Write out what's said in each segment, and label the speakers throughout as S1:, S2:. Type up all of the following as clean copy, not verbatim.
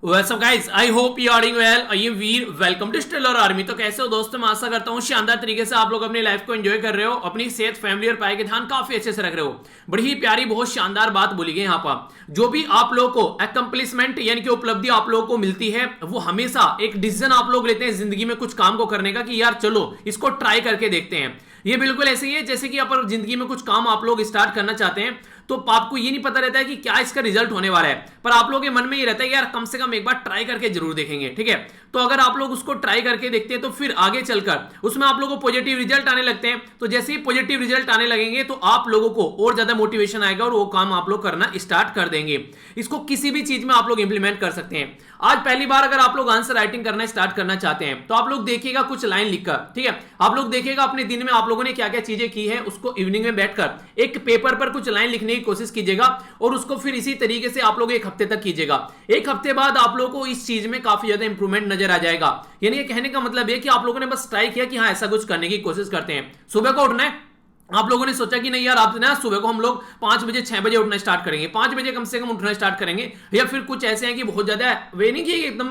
S1: What's up guys? I hope you are doing well. I am Veer, welcome to Stellar Army. तो कैसे हो दोस्तों? मैं आशा करता हूँ शानदार तरीके से आप लोग अपनी लाइफ को एंजॉय कर रहे हो, अपनी सेहत, फैमिली और पढ़ाई के ध्यान काफी अच्छे से रख रहे हो। बड़ी ही प्यारी, बहुत शानदार बात बोली गई यहाँ पर। जो भी आप लोग को अकम्पलिशमेंट यानी कि उपलब्धि आप लोगों को मिलती है, वो हमेशा एक डिसीजन आप लोग लेते हैं जिंदगी में कुछ काम को करने का कि यार चलो इसको ट्राई करके देखते हैं। ये बिल्कुल ऐसे ही है जैसे कि आप जिंदगी में कुछ काम आप लोग स्टार्ट करना चाहते हैं, तो आपको ये नहीं पता रहता है कि क्या इसका रिजल्ट होने वाला है, पर आप लोगों के मन में ये रहता है कि यार कम से कम एक बार ट्राई करके जरूर देखेंगे। ठीक है, तो अगर आप लोग उसको ट्राई करके देखते हैं तो फिर आगे चलकर उसमें आप लोगों को पॉजिटिव रिजल्ट आने लगते हैं। तो जैसे ही पॉजिटिव रिजल्ट आने लगेंगे तो आप लोगों को और ज्यादा मोटिवेशन आएगा और वो काम आप लोग करना स्टार्ट कर देंगे। इसको किसी भी चीज में आप लोग इंप्लीमेंट कर सकते हैं। आज पहली बार अगर आप लोग आंसर राइटिंग करना स्टार्ट करना चाहते हैं तो आप लोग देखिएगा कुछ लाइन लिखकर। ठीक है, आप लोग देखिएगा अपने दिन में आप लोगों ने क्या क्या चीजें की है, उसको इवनिंग में बैठकर एक पेपर पर कुछ लाइन लिखने की कोशिश कीजिएगा और उसको फिर इसी तरीके से आप लोग एक हफ्ते तक कीजिएगा। एक हफ्ते बाद आप लोगों को इस चीज में काफी ज्यादा इंप्रूवमेंट नजर आ जाएगा। यानी ये कहने का मतलब है कि आप लोगों ने बस ट्राई किया कि हाँ ऐसा कुछ करने की कोशिश करते हैं। सुबह को उठना है, आप लोगों ने सोचा कि नहीं यार आप ना सुबह को हम लोग 5 बजे 6 बजे उठना स्टार्ट करेंगे, 5 बजे कम से कम उठना स्टार्ट करेंगे। या फिर कुछ ऐसे हैं कि बहुत ज्यादा वे नहीं कि एकदम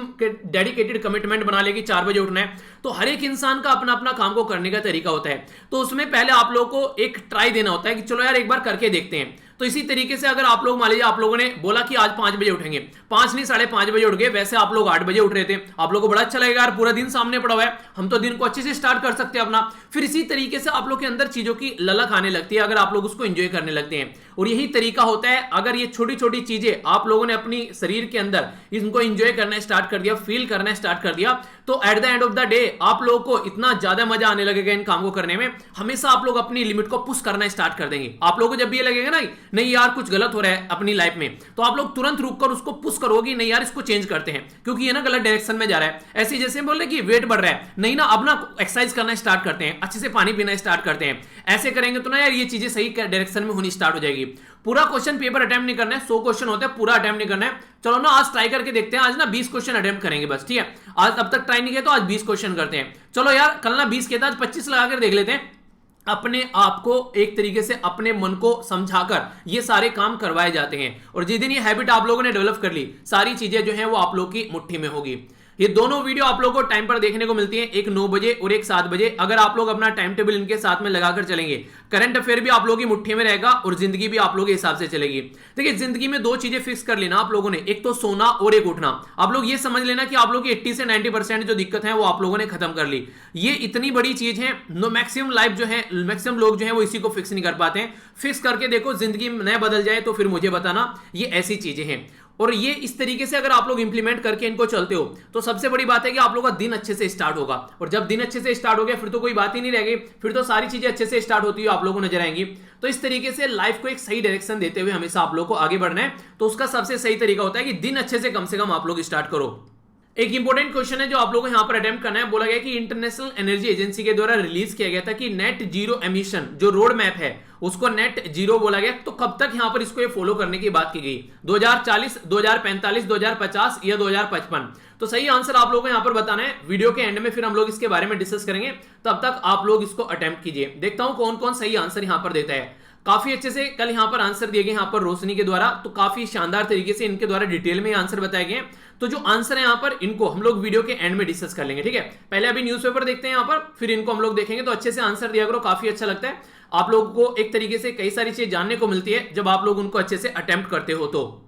S1: डेडिकेटेड कमिटमेंट बना ले कि 4 बजे उठना है। तो हर एक इंसान का अपना अपना काम को करने का तरीका होता है, तो उसमें पहले आप लोगों को एक ट्राई देना होता है कि चलो यार एक बार करके देखते हैं। तो इसी तरीके से अगर आप लोग मान लीजिए आप लोगों ने बोला कि आज 5 बजे उठेंगे, 5 नहीं 5:30 बजे उठ गए, वैसे आप लोग 8 बजे उठ रहे थे, आप लोगों को बड़ा अच्छा लगेगा यार पूरा दिन सामने पड़ा हुआ है, हम तो दिन को अच्छे से स्टार्ट कर सकते हैं अपना। फिर इसी तरीके से आप लोग के अंदर चीजों की ललक आने लगती है अगर आप लोग उसको एंजॉय करने लगते हैं। और यही तरीका होता है, अगर ये छोटी छोटी चीजें आप लोगों ने अपनी शरीर के अंदर इनको एंजॉय करना स्टार्ट कर दिया, फील करना स्टार्ट कर दिया, तो at the end of the day आप लोगों को इतना ज्यादा मजा आने लगेगा इन काम को करने में। हमेशा आप लोग अपनी लिमिट को पुश करना स्टार्ट कर देंगे। आप लोगों को जब ये लगेगा ना नहीं यार कुछ गलत हो रहा है अपनी लाइफ में, तो आप लोग तुरंत रुककर उसको पुश करोगे, नहीं यार इसको चेंज करते हैं क्योंकि ये ना गलत डायरेक्शन में जा रहा है। ऐसे जैसे बोल रहे कि वेट बढ़ रहा है, नहीं ना अब ना एक्सरसाइज करना स्टार्ट करते हैं, अच्छे से पानी पीना स्टार्ट करते हैं। ऐसे करेंगे तो ना यार ये चीजें सही डायरेक्शन में होनी स्टार्ट हो जाएगी। पूरा क्वेश्चन पेपर अटेम्प्ट नहीं करना है, 100 क्वेश्चन होते हैं, पूरा अटेम्प्ट नहीं करना है। चलो ना आज ट्राई करके देखते हैं, आज ना 20 क्वेश्चन अटेम्प्ट करेंगे बस। ठीक है, आज अब तक ट्राई नहीं किया तो आज 20 क्वेश्चन करते हैं। चलो यार कल ना 20 किया था, आज 25 लगा कर देख लेते हैं। अपने आप को एक तरीके से अपने मन को समझाकर ये सारे काम करवाए जाते हैं, और जिस दिन ये हैबिट आप लोगों ने डेवलप कर ली, सारी चीजें जो हैं वो आप लोगों की मुट्ठी में होगी। ये दोनों वीडियो आप लोगों को टाइम पर देखने को मिलती हैं, एक 9 बजे और एक 7 बजे। अगर आप लोग अपना टाइम टेबल इनके साथ में लगाकर चलेंगे, करंट अफेयर भी आप लोगों की मुट्ठी में रहेगा और जिंदगी भी आप लोगों के हिसाब से चलेगी। देखिए जिंदगी में 2 चीजें फिक्स कर लेना आप लोगों ने, एक तो सोना और एक उठना। आप लोग ये समझ लेना कि आप लोग की 80 से 90% जो दिक्कत है वो आप लोगों ने खत्म कर ली। ये इतनी बड़ी चीज है, नो मैक्सिमम लाइफ जो है, मैक्सिमम लोग जो है वो इसी को फिक्स नहीं कर पाते हैं। फिक्स करके देखो, जिंदगी में नया बदल जाए तो फिर मुझे बताना। ये ऐसी चीजें हैं और ये इस तरीके से अगर आप लोग इंप्लीमेंट करके इनको चलते हो तो सबसे बड़ी बात है कि आप लोगों का दिन अच्छे से स्टार्ट होगा। और जब दिन अच्छे से स्टार्ट हो गया फिर तो कोई बात ही नहीं रहेगी, फिर तो सारी चीजें अच्छे से स्टार्ट होती हुई आप लोगों को नजर आएंगी। तो इस तरीके से लाइफ को एक सही डायरेक्शन देते हुए हमेशा आप लोग को आगे बढ़ना है। तो उसका सबसे सही तरीका होता है कि दिन अच्छे से कम आप लोग स्टार्ट करो। एक इंपॉर्टेंट क्वेश्चन है जो आप लोगों को यहां पर अटेम्प्ट करना है। बोला गया कि इंटरनेशनल एनर्जी एजेंसी के द्वारा रिलीज किया गया था कि नेट जीरो एमिशन जो रोड मैप है उसको नेट जीरो बोला गया। तो कब तक यहां पर इसको ये फॉलो करने की बात की गई? 2040, 2045, 2050 या 2055? तो सही आंसर आप लोगों को यहां पर बताना है। वीडियो के एंड में फिर हम लोग इसके बारे में डिस्कस करेंगे, तब तक आप लोग इसको अटेम्प्ट कीजिए। देखता हूं कौन कौन सही आंसर यहां पर देता है। काफी अच्छे से कल यहां पर आंसर दिए गए यहां पर रोशनी के द्वारा, तो काफी शानदार तरीके से इनके द्वारा डिटेल में आंसर बताए गए। तो जो आंसर है यहां पर इनको हम लोग वीडियो के एंड में डिस्कस कर लेंगे। ठीक है, पहले अभी न्यूज़पेपर देखते हैं यहां पर, फिर इनको हम लोग देखेंगे। तो अच्छे से आंसर दिया करो, काफी अच्छा लगता है। आप लोगों को एक तरीके से कई सारी चीजें जानने को मिलती है जब आप लोग उनको अच्छे से अटेम्प्ट करते हो। तो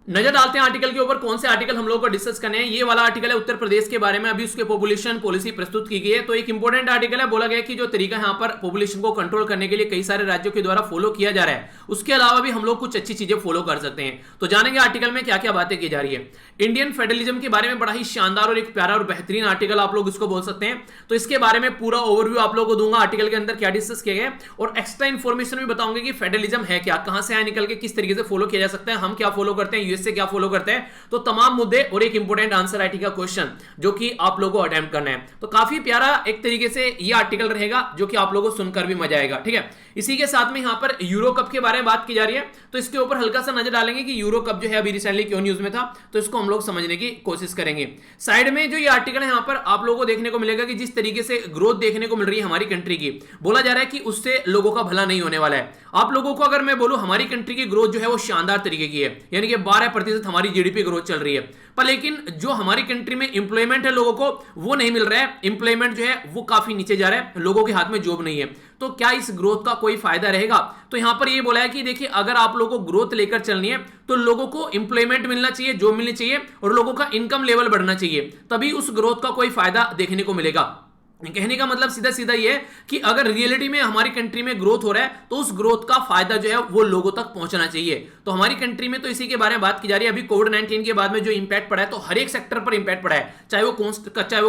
S1: नजर डालते हैं आर्टिकल के ऊपर, कौन से आर्टिकल हम लोग को डिस्कस करने हैं। ये वाला आर्टिकल है उत्तर प्रदेश के बारे में, अभी उसके पॉपुलेशन पॉलिसी प्रस्तुत की गई है। तो एक इंपॉर्टेंट आर्टिकल है। बोला गया कि जो तरीका यहां पर पॉपुलेशन को कंट्रोल करने के लिए कई सारे राज्यों के द्वारा फॉलो किया जा रहा है, उसके अलावा भी हम लोग कुछ अच्छी चीजें फॉलो कर सकते हैं। तो जानेंगे आर्टिकल में क्या क्या बातें की जा रही है। इंडियन फेडरलिज्म के बारे में बड़ा ही शानदार और एक प्यारा और बेहतरीन आर्टिकल आप लोग इसको बोल सकते हैं। तो इसके बारे में पूरा ओवरव्यू आप लोग को दूंगा, आर्टिकल के अंदर क्या डिस्कस किया गया, और एक्स्ट्रा इन्फॉर्मेशन भी बताऊंगे कि फेडरलिज्म है क्या, कहां से आया निकल के, किस तरीके से फॉलो किया जा सकता है, हम क्या फॉलो करते हैं, यूएसए क्या फॉलो करते हैं। तो तमाम मुद्दे और एक इंपॉर्टेंट आंसर राइटिंग का क्वेश्चन जो कि आप लोगों को अटेम्प्ट करना है। तो काफी प्यारा एक तरीके से ये आर्टिकल रहेगा जो कि आप लोगों को सुनकर भी मजा आएगा। ठीक है, इसी के साथ में यहां पर यूरो कप के बारे में बात की जा रही है, तो इसके ऊपर हल्का सा नजर डालेंगे कि यूरो कप जो है अभी रिसेंटली क्यों न्यूज में था, तो इसको हम लोग समझने की कोशिश करेंगे। साइड में जो ये आर्टिकल है यहां पर आप लोगों को देखने को मिलेगा कि जिस तरीके से ग्रोथ देखने को मिल रही है हमारी कंट्री की, बोला जा रहा है कि उससे लोगों का भला नहीं होने वाला है। आप लोगों को अगर मैं बोलूं हमारी कंट्री की ग्रोथ जो है वो शानदार तरीके की है, यानी कि 12% हमारी जीडीपी ग्रोथ चल रही है, पर लेकिन जो हमारी कंट्री में इंप्लॉयमेंट है लोगों को वो नहीं मिल रहा है, इंप्लॉयमेंट जो है वो काफी नीचे जा रहा है, लोगों के हाथ में जॉब नहीं है। तो क्या इस ग्रोथ का कोई फायदा रहेगा? तो यहां पर ये बोला है कि देखिए अगर आप लोगों को ग्रोथ लेकर चलनी है तो लोगों को इंप्लॉयमेंट मिलना चाहिए, जॉब मिलनी चाहिए और लोगों का इनकम लेवल बढ़ना चाहिए, तभी उस ग्रोथ का कोई फायदा देखने को मिलेगा। कहने का मतलब सीधा सीधा ये है कि अगर रियलिटी में हमारी कंट्री में ग्रोथ हो रहा है तो उस ग्रोथ का फायदा जो है वो लोगों तक पहुंचना चाहिए। तो हमारी कंट्री में तो इसी के बारे में बात की जा रही है। अभी कोविड-19 के बाद में जो इंपैक्ट पड़ा है तो हर एक सेक्टर पर इंपैक्ट पड़ा है, चाहे वो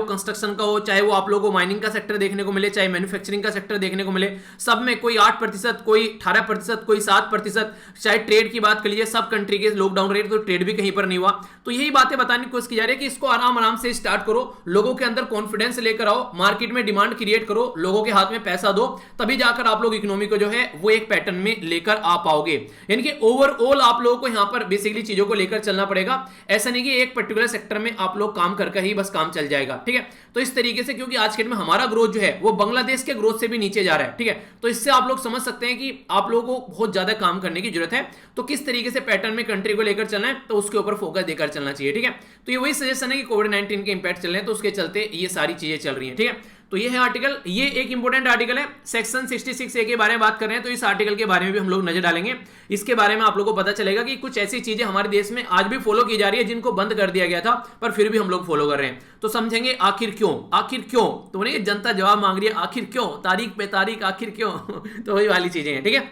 S1: कंस्ट्रक्शन का हो, चाहे वो आप लोगों को माइनिंग का सेक्टर देखने को मिले, चाहे मैन्युफैक्चरिंग का सेक्टर देखने को मिले, सब में कोई 8%, कोई 18%, कोई 7%, चाहे ट्रेड की बात कर लीजिए, सब कंट्री के लॉकडाउन रेट तो ट्रेड भी कहीं पर नहीं हुआ। तो यही बातें बताने की कोशिश की जा रही है कि इसको आराम आराम से स्टार्ट करो, लोगों के अंदर कॉन्फिडेंस लेकर आओ, मार्केट में डिमांड क्रिएट करो, लोगों के हाथ में पैसा दो, तभी जाकर आप लोग इकोनॉमी को जो है वो एक पैटर्न में लेकर आ पाओगे। यानी कि ओवरऑल आप लोगों को यहां पर बेसिकली चीजों को लेकर चलना पड़ेगा। ऐसा नहीं कि एक पर्टिकुलर सेक्टर में आप लोग काम करके ही बस काम चल जाएगा, ठीक है। तो इस तरीके से, क्योंकि आज के में हमारा ग्रोथ जो है वो बांग्लादेश के ग्रोथ से भी नीचे जा रहा है, ठीक है। तो इससे आप लोग समझ सकते हैं कि आप लोगों को बहुत ज्यादा काम करने की जरूरत है। तो किस तरीके से पैटर्न में कंट्री को लेकर चलना है तो उसके ऊपर फोकस देकर चलना चाहिए, ठीक है। तो ये वही सजेशन है कि कोविड-19 के इंपैक्ट चल रहे हैं तो उसके चलते ये सारी चीजें चल रही हैं, ठीक है। तो ये है आर्टिकल, ये एक इंपॉर्टेंट आर्टिकल है, सेक्शन 66A के बारे में बात कर रहे हैं। तो इस आर्टिकल के बारे में भी हम लोग नजर डालेंगे। इसके बारे में आप लोगों को पता चलेगा कि कुछ ऐसी चीजें हमारे देश में आज भी फॉलो की जा रही है जिनको बंद कर दिया गया था पर फिर भी हम लोग फॉलो कर रहे हैं। तो समझेंगे आखिर क्यों, आखिर क्यों। तो बोले जनता जवाब मांग रही है आखिर क्यों, तारीख पे तारीख आखिर क्यों तो वही वाली चीजें हैं, ठीक है।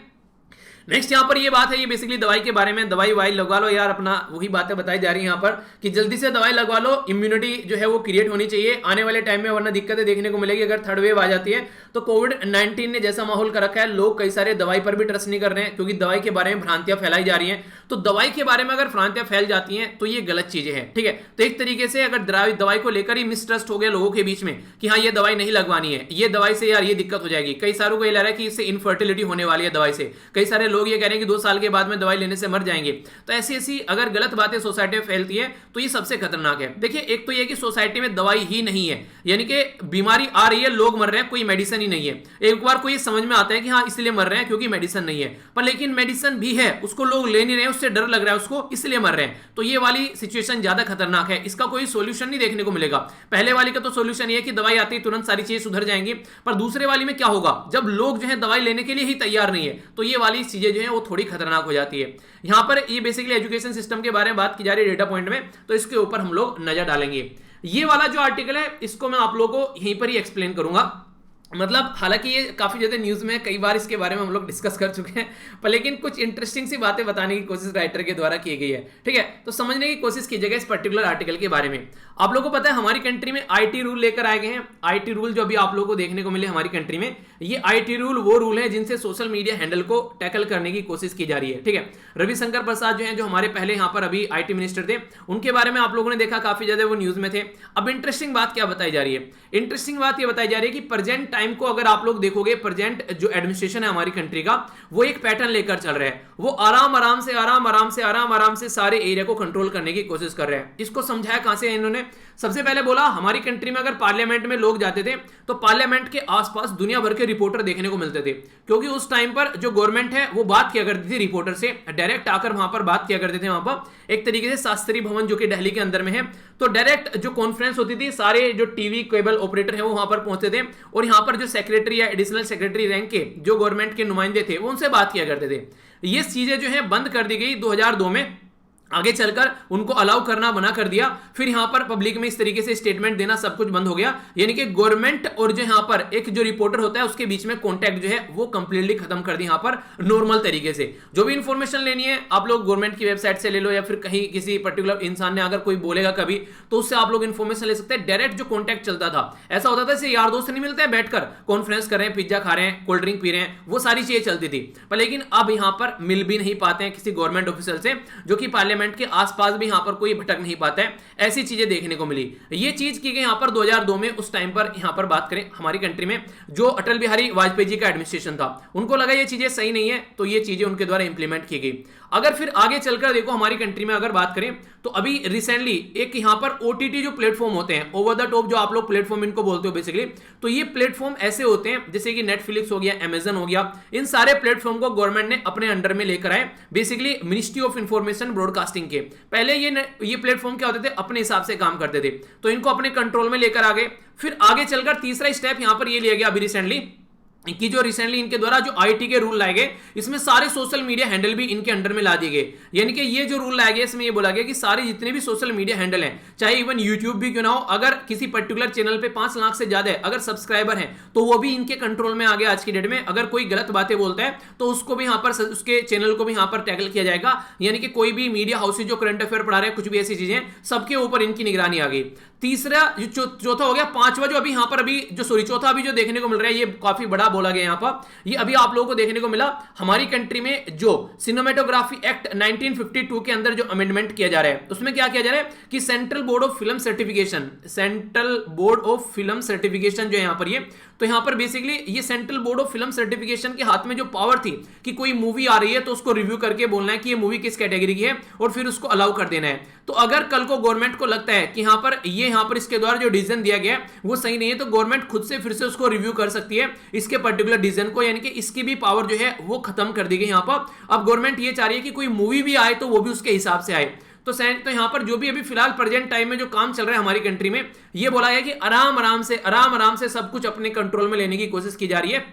S1: नेक्स्ट यहाँ पर ये बात है, ये बेसिकली दवाई के बारे में, दवाई वाई लगवा लो यार, अपना वही बातें बताई जा रही है यहाँ पर कि जल्दी से दवाई लगवा लो, इम्यूनिटी जो है वो क्रिएट होनी चाहिए आने वाले टाइम में, वरना दिक्कतें देखने को मिलेगी अगर थर्ड वेव आ जाती है। तो कोविड-19 ने जैसा माहौल कर रखा है, लोग कई सारे दवाई पर भी ट्रस्ट नहीं कर रहे हैं क्योंकि दवाई के बारे में भ्रांतियां फैलाई जा रही हैं। तो दवाई के बारे में अगर भ्रांतियां फैल जाती हैं तो ये गलत चीजें हैं, ठीक है। तो एक तरीके से अगर दवाई को लेकर ही मिसट्रस्ट हो गया लोगों के बीच में कि हाँ ये दवाई नहीं लगवानी है, ये दवाई से यार ये दिक्कत हो जाएगी, कई सारों को ये लग रहा है कि इससे इनफर्टिलिटी होने वाली है दवाई से, कई सारे लोग ये कह रहे हैं कि 2 साल के बाद में दवाई लेने से मर जाएंगे। तो ऐसी ऐसी अगर गलत बातें सोसाइटी में फैलती है तो ये सबसे खतरनाक है। देखिए एक तो ये कि सोसाइटी में दवाई ही नहीं है, यानी कि बीमारी आ रही है, लोग मर रहे हैं, कोई मेडिसिन ही नहीं है। एक बार को ये समझ में आता है कि हाँ इसलिए मर रहे हैं क्योंकि मेडिसिन नहीं है, पर लेकिन मेडिसिन भी है, उसको लोग ले नहीं रहे हैं, उससे डर लग रहा है उसको, इसलिए मर रहे हैं। तो ये वाली सिचुएशन ज्यादा खतरनाक है, इसका कोई सोल्यूशन नहीं देखने को मिलेगा। पहले वाली का तो सोल्यूशन ये है कि दवाई आती है तुरंत सारी चीजें सुधर जाएंगी, पर दूसरे वाली में क्या होगा जब लोग जो है दवाई लेने के लिए ही तैयार नहीं है, तो ये वाली चीजें जो है वो थोड़ी खतरनाक हो जाती है। यहां पर ये बेसिकली एजुकेशन सिस्टम के बारे में बात की जा रही है डेटा पॉइंट में, तो इसके ऊपर हम लोग नजर डालेंगे। ये वाला जो आर्टिकल है इसको मैं आप लोगों को यहीं पर ही एक्सप्लेन करूंगा। मतलब हालांकि ये काफी ज्यादा न्यूज में, कई बार इसके बारे में हम लोग डिस्कस कर चुके हैं, पर लेकिन कुछ इंटरेस्टिंग सी बातें बताने की कोशिश राइटर के द्वारा की गई है, ठीक है। तो समझने की कोशिश कीजिएगा इस पर्टिकुलर आर्टिकल के बारे में। आप लोगों को पता है हमारी कंट्री में आईटी रूल लेकर आए गए हैं। आईटी रूल जो अभी आप लोगों को देखने को मिले हमारी कंट्री में, ये आईटी रूल वो रूल है जिनसे सोशल मीडिया हैंडल को टैकल करने की कोशिश की जा रही है, ठीक है। रविशंकर प्रसाद जो है, जो हमारे पहले यहाँ पर अभी आईटी मिनिस्टर थे, उनके बारे में आप लोगों ने देखा काफी ज्यादा वो न्यूज में थे। अब इंटरेस्टिंग बात क्या बताई जा रही है, इंटरेस्टिंग बात ये बताई जा रही है कि प्रेजेंट टाइम को अगर आप लोग देखोगे, प्रेजेंट जो एडमिनिस्ट्रेशन है हमारी कंट्री का, वो एक पैटर्न लेकर चल रहा है। वो आराम से सारे एरिया को कंट्रोल करने की कोशिश कर रहे हैं। इसको समझाया कहां से इन्होंने, सबसे पहले बोला हमारी कंट्री में अगर पार्लियामेंट में लोग जाते थे तो पार्लियामेंट के आसपास दुनिया भर के रिपोर्टर देखने को मिलते थे, क्योंकि उस टाइम पर जो गवर्नमेंट है वो बात किया करती थी रिपोर्टर से, डायरेक्ट आकर वहां पर बात किया करते थे। वहां पर एक तरीके से शास्त्री भवन जो कि दिल्ली के अंदर में है, तो डायरेक्ट जो कॉन्फ्रेंस होती थी, सारे जो टीवी केबल ऑपरेटर है वो वहां पर पहुंचते थे और यहां पर जो सेक्रेटरी या एडिशनल सेक्रेटरी रैंक के जो गवर्नमेंट के नुमाइंदे थे वो उनसे बात किया करते थे। ये चीजें जो है बंद कर दी गई 2002 में, आगे चलकर उनको अलाउ करना मना कर दिया। फिर यहां पर पब्लिक में इस तरीके से स्टेटमेंट देना सब कुछ बंद हो गया, यानी कि गवर्नमेंट और जो यहां पर एक जो रिपोर्टर होता है उसके बीच में कांटेक्ट जो है वो कंप्लीटली खत्म कर दी। यहां पर नॉर्मल तरीके से जो भी इंफॉर्मेशन लेनी है आप लोग गवर्नमेंट की वेबसाइट से ले लो, या फिर कहीं किसी पर्टिकुलर इंसान ने अगर कोई बोलेगा कभी तो उससे आप लोग इंफॉर्मेशन ले सकते हैं। डायरेक्ट जो कॉन्टैक्ट चलता था, ऐसा होता था जैसे यार दोस्त नहीं मिलते हैं बैठकर कॉन्फ्रेंस कर रहे हैं, पिज्जा खा रहे हैं, कोल्ड ड्रिंक पी रहे हैं, वो सारी चीजें चलती थी। पर लेकिन अब यहां पर मिल भी नहीं पाते हैं किसी गवर्नमेंट ऑफिसर से, जो कि पार्लियामेंट के आसपास भी यहां पर कोई भटक नहीं पाता है। ऐसी चीजें देखने को मिली। ये चीज की गई यहां पर 2002 में। उस टाइम पर यहां पर बात करें हमारी कंट्री में जो अटल बिहारी वाजपेयी जी का एडमिनिस्ट्रेशन था, उनको लगा ये चीजें सही नहीं है, तो ये चीजें उनके द्वारा इंप्लीमेंट की गई। अगर फिर आगे चलकर देखो हमारी कंट्री में अगर बात करें तो अभी रिसेंटली एक यहाँ पर ओटीटी जो प्लेटफॉर्म होते हैं, ओवर द टॉप जो आप लोग प्लेटफॉर्म इनको बोलते हो बेसिकली, तो ये प्लेटफॉर्म ऐसे होते हैं जैसे कि नेटफ्लिक्स हो गया, अमेजन हो गया, इन सारे प्लेटफॉर्म को गवर्नमेंट ने अपने अंडर में लेकर आए, basically ministry of information broadcasting के। पहले ये प्लेटफॉर्म क्या होते थे, अपने हिसाब से काम करते थे, तो इनको अपने कंट्रोल में लेकर आ गए। फिर आगे चलकर तीसरा स्टेप यहां पर ये लिया गया अभी रिसेंटली, कि जो रिसेंटली इनके द्वारा जो आईटी के रूल लाए गए, इसमें सारे सोशल मीडिया हैंडल भी इनके अंडर में ला दिए गए। यानी कि ये जो रूल लाया गया इसमें ये बोला गया कि सारे जितने भी सोशल मीडिया हैंडल हैं, चाहे इवन यूट्यूब भी क्यों ना हो, अगर किसी पर्टिकुलर चैनल पे 5 लाख से ज्यादा अगर सब्सक्राइबर हैं तो वो भी इनके कंट्रोल में आ गया आज की डेट में। अगर कोई गलत बातें बोलता है तो उसको भी यहाँ पर, उसके चैनल को भी यहाँ पर टैकल किया जाएगा। यानी कि कोई भी मीडिया हाउसेज जो करंट अफेयर पढ़ा रहे हैं, कुछ भी ऐसी चीजें, सबके ऊपर इनकी निगरानी आ गई। तीसरा जो चौथा हो गया, पांचवा जो अभी यहां पर अभी जो चौथा अभी जो देखने को मिल रहा है, ये काफी बड़ा बोला गया यहां पर, ये अभी आप लोगों को देखने को मिला हमारी कंट्री में जो सिनेमेटोग्राफी एक्ट 1952 के अंदर जो अमेंडमेंट किया जा रहा है, उसमें क्या किया जा रहा है कि central board of film certification जो है यहां पर, ये तो यहां पर बेसिकली ये central board of film certification के हाथ में जो पावर थी कि कोई मूवी आ रही है तो उसको रिव्यू करके बोलना है कि ये मूवी किस कैटेगरी की है और फिर उसको अलाउ कर देना है। तो अगर कल को गवर्नमेंट को लगता है कि यहां पर इसके द्वारा जो डिसीजन दिया गया है वो सही नहीं है, तो गवर्नमेंट खुद से फिर से उसको रिव्यू कर सकती है इसके पर्टिकुलर डिसीजन को, यानी कि इसकी भी पावर जो है वो खत्म कर दी गई यहां पर। अब गवर्नमेंट ये चाह रही है कि कोई मूवी भी आए तो वो भी उसके हिसाब से आए। तो यहां पर जो भी अभी फिलहाल प्रेजेंट टाइम में जो काम चल रहा है हमारी कंट्री में, ये बोला गया कि आराम आराम से सब कुछ अपने कंट्रोल में लेने की कोशिश की जा रही है।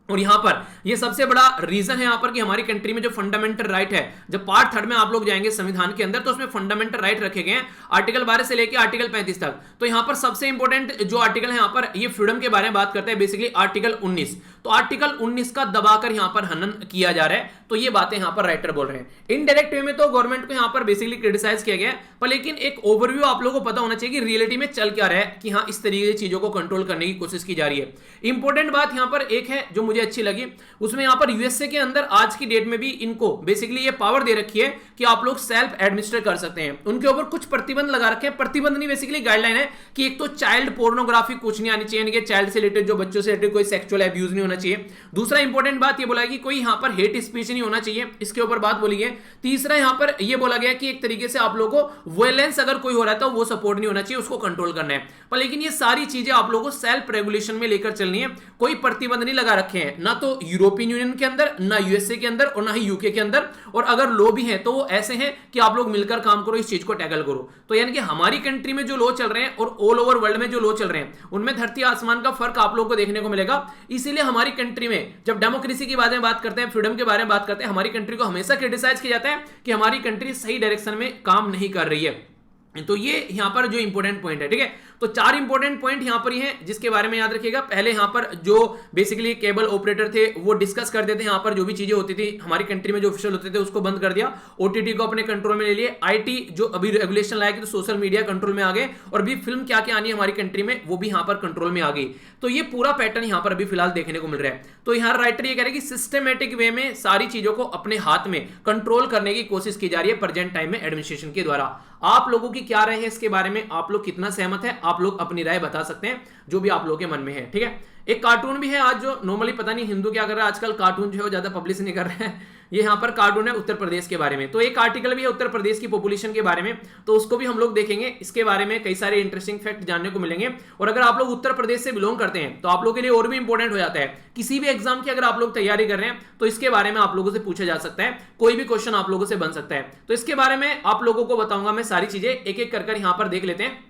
S1: और यहां पर ये सबसे बड़ा रीजन है यहां पर कि हमारी कंट्री में जो फंडामेंटल राइट है, जब पार्ट 3 में आप लोग जाएंगे संविधान के अंदर, तो उसमें फंडामेंटल राइट रखे गए हैं आर्टिकल 12 से लेकर आर्टिकल 35 तक। तो यहां पर सबसे इंपॉर्टेंट जो आर्टिकल है यहां पर, ये फ्रीडम के बारे में बात करता है बेसिकली आर्टिकल 19। तो आर्टिकल 19 का दबाकर यहां पर हनन किया जा रहा है, तो ये बातें यहां पर राइटर बोल रहे हैं। इनडायरेक्ट वे में तो गवर्नमेंट को यहां पर बेसिकली क्रिटिसाइज किया गया है, पर लेकिन एक ओवरव्यू आप लोगों को पता होना चाहिए कि रियलिटी में चल क्या रहा है, कि हाँ इस तरीके की चीजों को कंट्रोल करने की कोशिश की जा रही है। इंपॉर्टेंट बात यहां पर एक है जो मुझे अच्छी लगी, उसमें यहां पर यूएसए के अंदर आज की डेट में भी इनको बेसिकली ये पावर दे रखी है कि आप लोग सेल्फ एडमिनिस्ट्रेट कर सकते हैं। उनके ऊपर कुछ प्रतिबंध लगा रखे हैं, प्रतिबंध नहीं बेसिकली गाइडलाइन है कि एक तो चाइल्ड पोर्नोग्राफी कुछ नहीं आनी चाहिए, चाइल्ड से रिलेटेड जो बच्चों से रिलेटेड कोई सेक्सुअल अब्यूज नहीं होना चाहिए। दूसरा इंपॉर्टेंट बात ये बोला कि कोई यहां पर हेट स्पीच नहीं होना चाहिए, इसके ऊपर बात बोली है। तीसरा यहां पर यह बोला गया कि एक तरीके से आप लोगों को वायलेंस अगर कोई हो रहा है तो वो सपोर्ट नहीं होना चाहिए, उसको कंट्रोल करना है। पर लेकिन ये सारी चीजें आप लोगों को सेल्फ रेगुलेशन में लेकर चलनी है, कोई प्रतिबंध नहीं लगा रखे हैं, ना तो यूरोपियन यूनियन के अंदर, ना यूएसए के अंदर और ना ही यूके के अंदर। और अगर लॉ भी है तो वो ऐसे हैं कि आप लोग मिलकर काम करो, इस चीज को टैकल करो। तो यानी कि हमारी कंट्री में जो लॉ चल रहे हैं और ऑल ओवर वर्ल्ड में जो लॉ चल रहे हैं, उनमें धरती आसमान का फर्क आप लोगों को देखने को मिलेगा। इसीलिए हमारी कंट्री में जब डेमोक्रेसी के बारे में बात करते हैं, फ्रीडम के बारे में बात करते हैं, हमारी कंट्री को हमेशा क्रिटिसाइज किया जाता है कि हमारी कंट्री सही डायरेक्शन में काम नहीं कर रही है। तो ये यहां पर जो इंपॉर्टेंट पॉइंट है, ठीक है। तो 4 इंपॉर्टेंट पॉइंट यहां पर ही हैं जिसके बारे में याद रखिएगा। पहले यहां पर जो बेसिकली केबल ऑपरेटर थे वो डिस्कस करते थे, यहां पर जो भी चीजें होती थी हमारी कंट्री में जो ऑफिशियल होते थे उसको बंद कर दिया, ओटीटी को अपने कंट्रोल में ले लिए। आईटी जो अभी रेगुलेशन लाया कि तो सोशल मीडिया कंट्रोल में आ गए, और भी फिल्म क्या क्या आनी है हमारी कंट्री में वो भी यहां पर कंट्रोल में आ गई। तो ये पूरा पैटर्न यहां पर अभी फिलहाल देखने को मिल रहा है। तो यहां राइटर ये कह रहे हैं कि सिस्टमेटिक वे में सारी चीजों को अपने हाथ में कंट्रोल करने की कोशिश की जा रही है प्रेजेंट टाइम में एडमिनिस्ट्रेशन के द्वारा। आप लोगों की क्या राय है इसके बारे में, आप लोग कितना सहमत है, आप लोग अपनी राय बता सकते हैं जो भी आप लोगों के मन में है, ठीक है। एक कार्टून भी है आज जो नॉर्मली पता नहीं हिंदू क्या कर रहा है, आजकल कार्टून जो है ज्यादा पब्लिश नहीं कर रहे हैं। ये यहाँ पर कार्टून है उत्तर प्रदेश के बारे में, तो एक आर्टिकल भी है उत्तर प्रदेश की पॉपुलेशन के बारे में, तो उसको भी हम लोग देखेंगे। इसके बारे में कई सारे इंटरेस्टिंग फैक्ट जानने को मिलेंगे। और अगर आप लोग उत्तर प्रदेश से बिलोंग करते हैं तो आप लोगों के लिए और भी इंपॉर्टेंट हो जाता है, किसी भी एग्जाम की अगर आप लोग तैयारी कर रहे हैं तो इसके बारे में आप लोगों से पूछा जा सकता है, कोई भी क्वेश्चन आप लोगों से बन सकता है। तो इसके बारे में आप लोगों को बताऊंगा मैं, सारी चीजें एक एक कर यहां पर देख लेते हैं।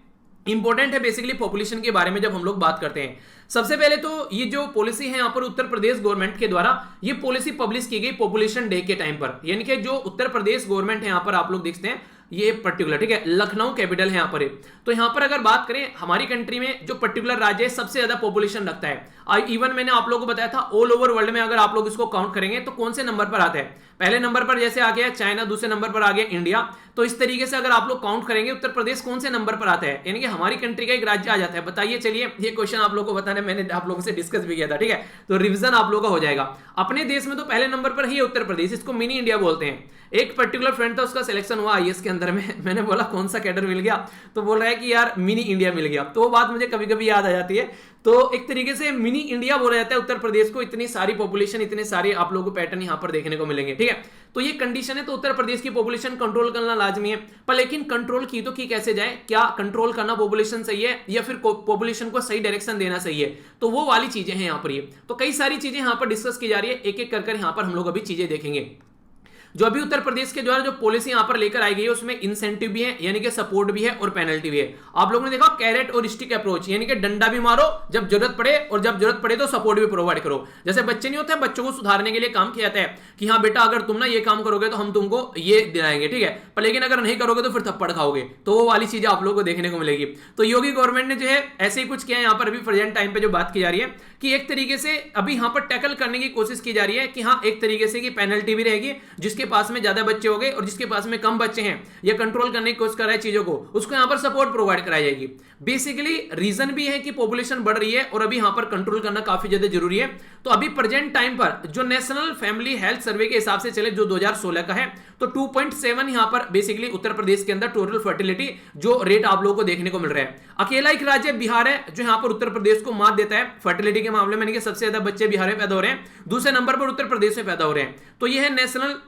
S1: इंपॉर्टेंट है बेसिकली पॉपुलेशन के बारे में जब हम लोग बात करते हैं। सबसे पहले तो ये जो पॉलिसी है यहाँ पर उत्तर प्रदेश गवर्नमेंट के द्वारा ये पॉलिसी पब्लिश की गई पॉपुलेशन डे के टाइम पर, यानी कि जो उत्तर प्रदेश गवर्नमेंट है यहाँ पर आप लोग देखते हैं ये पर्टिकुलर, ठीक है, लखनऊ कैपिटल है यहाँ पर। तो यहाँ पर अगर बात करें हमारी कंट्री में जो पर्टिकुलर राज्य है सबसे ज्यादा पॉपुलेशन रखता है। इवन मैंने आप लोगों को बताया था ऑल ओवर वर्ल्ड में अगर आप लोग इसको काउंट करेंगे तो कौन से नंबर पर आता है, पहले नंबर पर जैसे आ गया चाइना, दूसरे नंबर पर आ गया इंडिया। तो इस तरीके से अगर आप लोग काउंट करेंगे उत्तर प्रदेश कौन से नंबर पर आता है, यानी कि हमारी कंट्री का एक राज्य आ जाता है। बताइए, चलिए ये क्वेश्चन आप लोगों को बताने मैंने आप लोगों से डिस्कस भी किया था, ठीक है, तो रिवीजन आप लोगों का हो जाएगा। अपने देश में तो पहले नंबर पर ही है उत्तर प्रदेश, इसको मिनी इंडिया बोलते हैं। एक पर्टिकुलर फ्रेंड था, उसका सिलेक्शन हुआ आईएएस के अंदर में, मैंने बोला कौन सा कैडर मिल गया, तो बोल रहा है कि यार मिनी इंडिया मिल गया। तो वो बात मुझे कभी कभी याद आ जाती है। तो एक तरीके से मिनी इंडिया बोला जाता है उत्तर प्रदेश को, इतनी सारी पॉपुलेशन, इतने सारे आप लोगों को पैटर्न यहां पर देखने को मिलेंगे, ठीक ठीक है। तो ये कंडीशन है, तो उत्तर प्रदेश की पॉपुलेशन कंट्रोल करना लाजमी है। पर लेकिन कंट्रोल की तो की कैसे जाए, क्या कंट्रोल करना पॉपुलेशन सही है या फिर पॉपुलेशन को सही डायरेक्शन देना सही है, तो वो वाली चीजें हैं यहाँ पर। ये तो कई सारी चीजें यहाँ पर डिस्कस की जा रही है, एक एक कर यहाँ पर हम लोग अभी चीजें देखेंगे। जो अभी उत्तर प्रदेश के द्वारा जो पॉलिसी यहां पर लेकर आई गई है उसमें इंसेंटिव भी है, यानी कि सपोर्ट भी है और पेनल्टी भी है। आप लोगों ने देखा कैरेट और स्टिक अप्रोच, यानी कि डंडा भी मारो जब जरूरत पड़े और जब जरूरत पड़े तो सपोर्ट भी प्रोवाइड करो। जैसे बच्चे नहीं होते, बच्चों को सुधारने के लिए काम किया जाता है कि हाँ बेटा अगर तुम ना ये काम करोगे तो हम तुमको ये दिलाएंगे, ठीक है, पर लेकिन अगर नहीं करोगे तो फिर थप्पड़ खाओगे। तो वो वाली चीजें आप लोगों को देखने को मिलेगी। तो योगी गवर्नमेंट ने जो है ऐसे ही कुछ किया है यहाँ पर। अभी प्रेजेंट टाइम पे जो बात की जा रही है कि एक तरीके से अभी यहाँ पर टैकल करने की कोशिश की जा रही है कि हाँ एक तरीके से कि पेनल्टी भी रहेगी, जिसके पास में ज्यादा बच्चे हो गए और जिसके पास में कम बच्चे हैं या कंट्रोल करने की कोशिश कर रहा है चीजों को, उसको यहां पर सपोर्ट प्रोवाइड कराई जाएगी। बेसिकली रीजन भी है कि पॉपुलेशन बढ़ रही है और अभी यहां पर कंट्रोल करना काफी ज्यादा जरूरी है। तो अभी प्रेजेंट टाइम पर जो नेशनल फैमिली हेल्थ सर्वे के हिसाब से चले जो 2016 का है, तो 2.7 यहां पर बेसिकली उत्तर प्रदेश के अंदर टोटल फर्टिलिटी जो रेट आप लोगों को देखने को मिल रहा है। अकेला एक राज्य बिहार है जो यहां पर उत्तर प्रदेश को मात देता है फर्टिलिटी के मामले में, सबसे ज्यादा बच्चे बिहार में पैदा हो रहे हैं, दूसरे नंबर पर उत्तर प्रदेश में पैदा हो रहे हैं। तो यह है नेशनल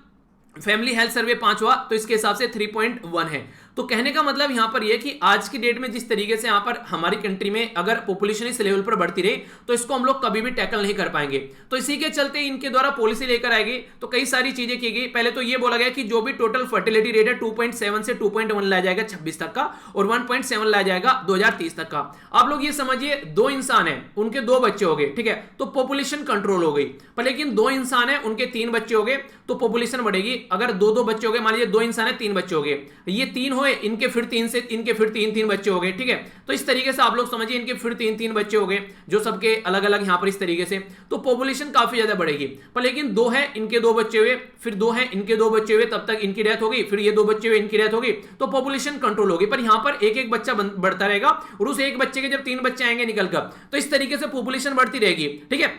S1: फैमिली हेल्थ सर्वे 5वां, तो इसके हिसाब से 3.1 है। तो कहने का मतलब यहां पर यह कि आज की डेट में जिस तरीके से यहां पर हमारी कंट्री में अगर पॉपुलेशन इस लेवल पर बढ़ती रही तो इसको हम लोग कभी भी टैकल नहीं कर पाएंगे। तो इसी के चलते इनके द्वारा पॉलिसी लेकर आएगी, तो कई सारी चीजें की गई। पहले तो यह बोला गया कि जो भी टोटल फर्टिलिटी रेट है 2.7 से 2.1 लाया जाएगा 26 तक का और 1.7 लाया जाएगा 2030 तक का। आप लोग ये समझिए 2 इंसान है, उनके 2 बच्चे हो गए, ठीक है, तो पॉपुलेशन कंट्रोल हो गई। पर लेकिन 2 इंसान है, उनके 3 बच्चे हो गए तो पॉपुलेशन बढ़ेगी। अगर 2-2 बच्चे हो गए, मान लीजिए 2 इंसान है 3 बच्चे हो गए, ये 3 हुए, इनके फिर 3 से इनके फिर 3 बच्चे हो गए, ठीक है। तो इस तरीके से आप लोग समझिए इनके फिर 3 बच्चे हो गए जो सबके अलग अलग यहां पर इस तरीके से, तो पॉपुलेशन काफी ज्यादा बढ़ेगी। पर लेकिन 2 है, इनके 2 बच्चे हुए, फिर 2 है, इनके 2 बच्चे हुए, तब तक इनकी डेथ होगी, फिर ये 2 बच्चे हुए, इनकी डेथ होगी, तो पॉपुलेशन कंट्रोल होगी। पर यहां पर एक एक बच्चा बढ़ता रहेगा और उस एक बच्चे के जब 3 बच्चे आएंगे निकलकर, तो इस तरीके से पॉपुलेशन बढ़ती रहेगी, ठीक है।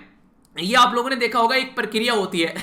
S1: ये आप लोगों ने देखा होगा एक प्रक्रिया होती है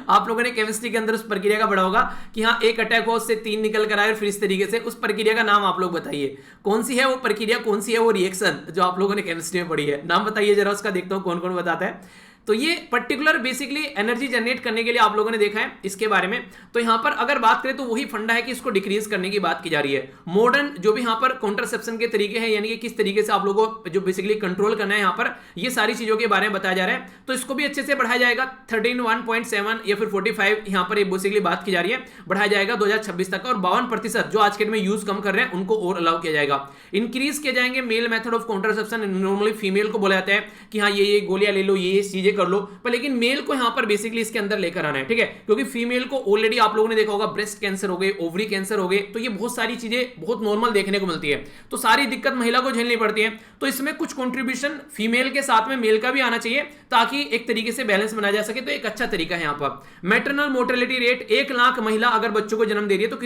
S1: आप लोगों ने केमिस्ट्री के अंदर उस प्रक्रिया का पढ़ा होगा कि हाँ एक अटैक हो उससे 3 निकल कर आए और फिर इस तरीके से। उस प्रक्रिया का नाम आप लोग बताइए, कौन सी है वो प्रक्रिया, कौन सी है वो रिएक्शन जो आप लोगों ने केमिस्ट्री में पढ़ी है, नाम बताइए जरा उसका, देखता हूं कौन कौन बताता है। तो ये पर्टिकुलर बेसिकली एनर्जी जनरेट करने के लिए आप लोगों ने देखा है इसके बारे में। तो यहां पर अगर बात करें तो वही फंडा है कि इसको डिक्रीज करने की बात की जा रही है। मॉडर्न जो भी यहां पर कॉन्ट्रासेप्शन के तरीके हैं, यानी कि किस तरीके से आप लोगों को जो बेसिकली कंट्रोल करना है, यहां पर ये सारी चीजों के बारे में बताया जा रहा है। तो इसको भी अच्छे से बढ़ाया जाएगा 13.1.7 या फिर 45 यहां पर बेसिकली बात की जा रही है, बढ़ाया जाएगा 2026 तक। और 52% जो आज के डेट में यूज कम कर रहे हैं उनको और अलाउ किया जाएगा। इंक्रीज किए जाएंगे male method of contraception, normally female को बोला जाता है कि हाँ ये गोलियां ले लो, ये चीजें कर लो, पर लेकिन मेल को यहां पर बेसिकली इसके अंदर लेकर आना है, ठीक है, क्योंकि फीमेल को ऑलरेडी आप लोगों ने देखा होगा ब्रेस्ट कैंसर हो गए, ओवरी कैंसर हो गए, तो ये बहुत सारी चीजें बहुत नॉर्मल देखने को मिलती है। तो सारी दिक्कत महिला को झेलनी पड़ती है। तो इसमें कुछ कंट्रीब्यूशन फीमेल के साथ में मेल का भी आना चाहिए ताकि एक तरीके से बैलेंस बनाया जा सके। तो एक अच्छा तरीका है यहां पर। मैटरनल मोर्टेलिटी रेट, 1 लाख महिला अगर बच्चों को जन्म दे रही है तो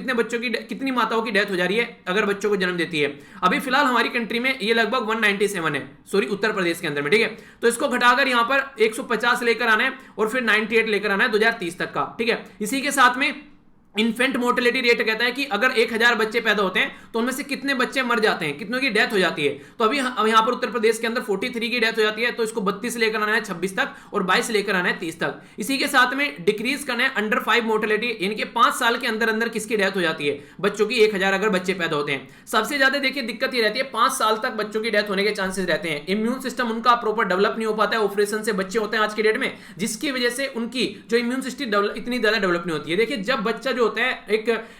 S1: कितनी माताओं की डेथ हो जा रही है अगर बच्चों को जन्म देती है। अभी फिलहाल हमारी कंट्री में ये लगभग 197 है, सॉरी उत्तर प्रदेश के अंदर में, ठीक है। तो इसको घटाकर यहां पर 150 लेकर आना है और फिर 98 लेकर आना है 2030 तक का, ठीक है। इसी के साथ में इन्फेंट मोर्टेलिटी रेट कहता है कि अगर 1000 बच्चे पैदा होते हैं तो उनमें से कितने बच्चे मर जाते हैं, कितनों की डेथ हो जाती है। तो अभी यहां पर उत्तर प्रदेश के अंदर 43 की डेथ हो जाती है, तो इसको 32 लेकर आना है 26 तक और 22 लेकर आना है 30 तक। इसी के साथ में डिक्रीज करना है अंडर 5 मोर्टेलिटी, यानी कि 5 साल के अंदर अंदर किसकी डेथ हो जाती है बच्चों की, 1000 अगर बच्चे पैदा होते हैं। सबसे ज्यादा देखिए दिक्कत ये रहती है 5 साल तक बच्चों की डेथ होने के चांसेस रहते हैं। इम्यून सिस्टम उनका प्रॉपर डेवलप नहीं हो पाता है, ऑपरेशन से बच्चे होते हैं आज की डेट में, जिसकी वजह से उनकी जो इम्यून सिस्टम इतनी ज्यादा डेवलप नहीं होती है। देखिए जब बच्चा जो होता है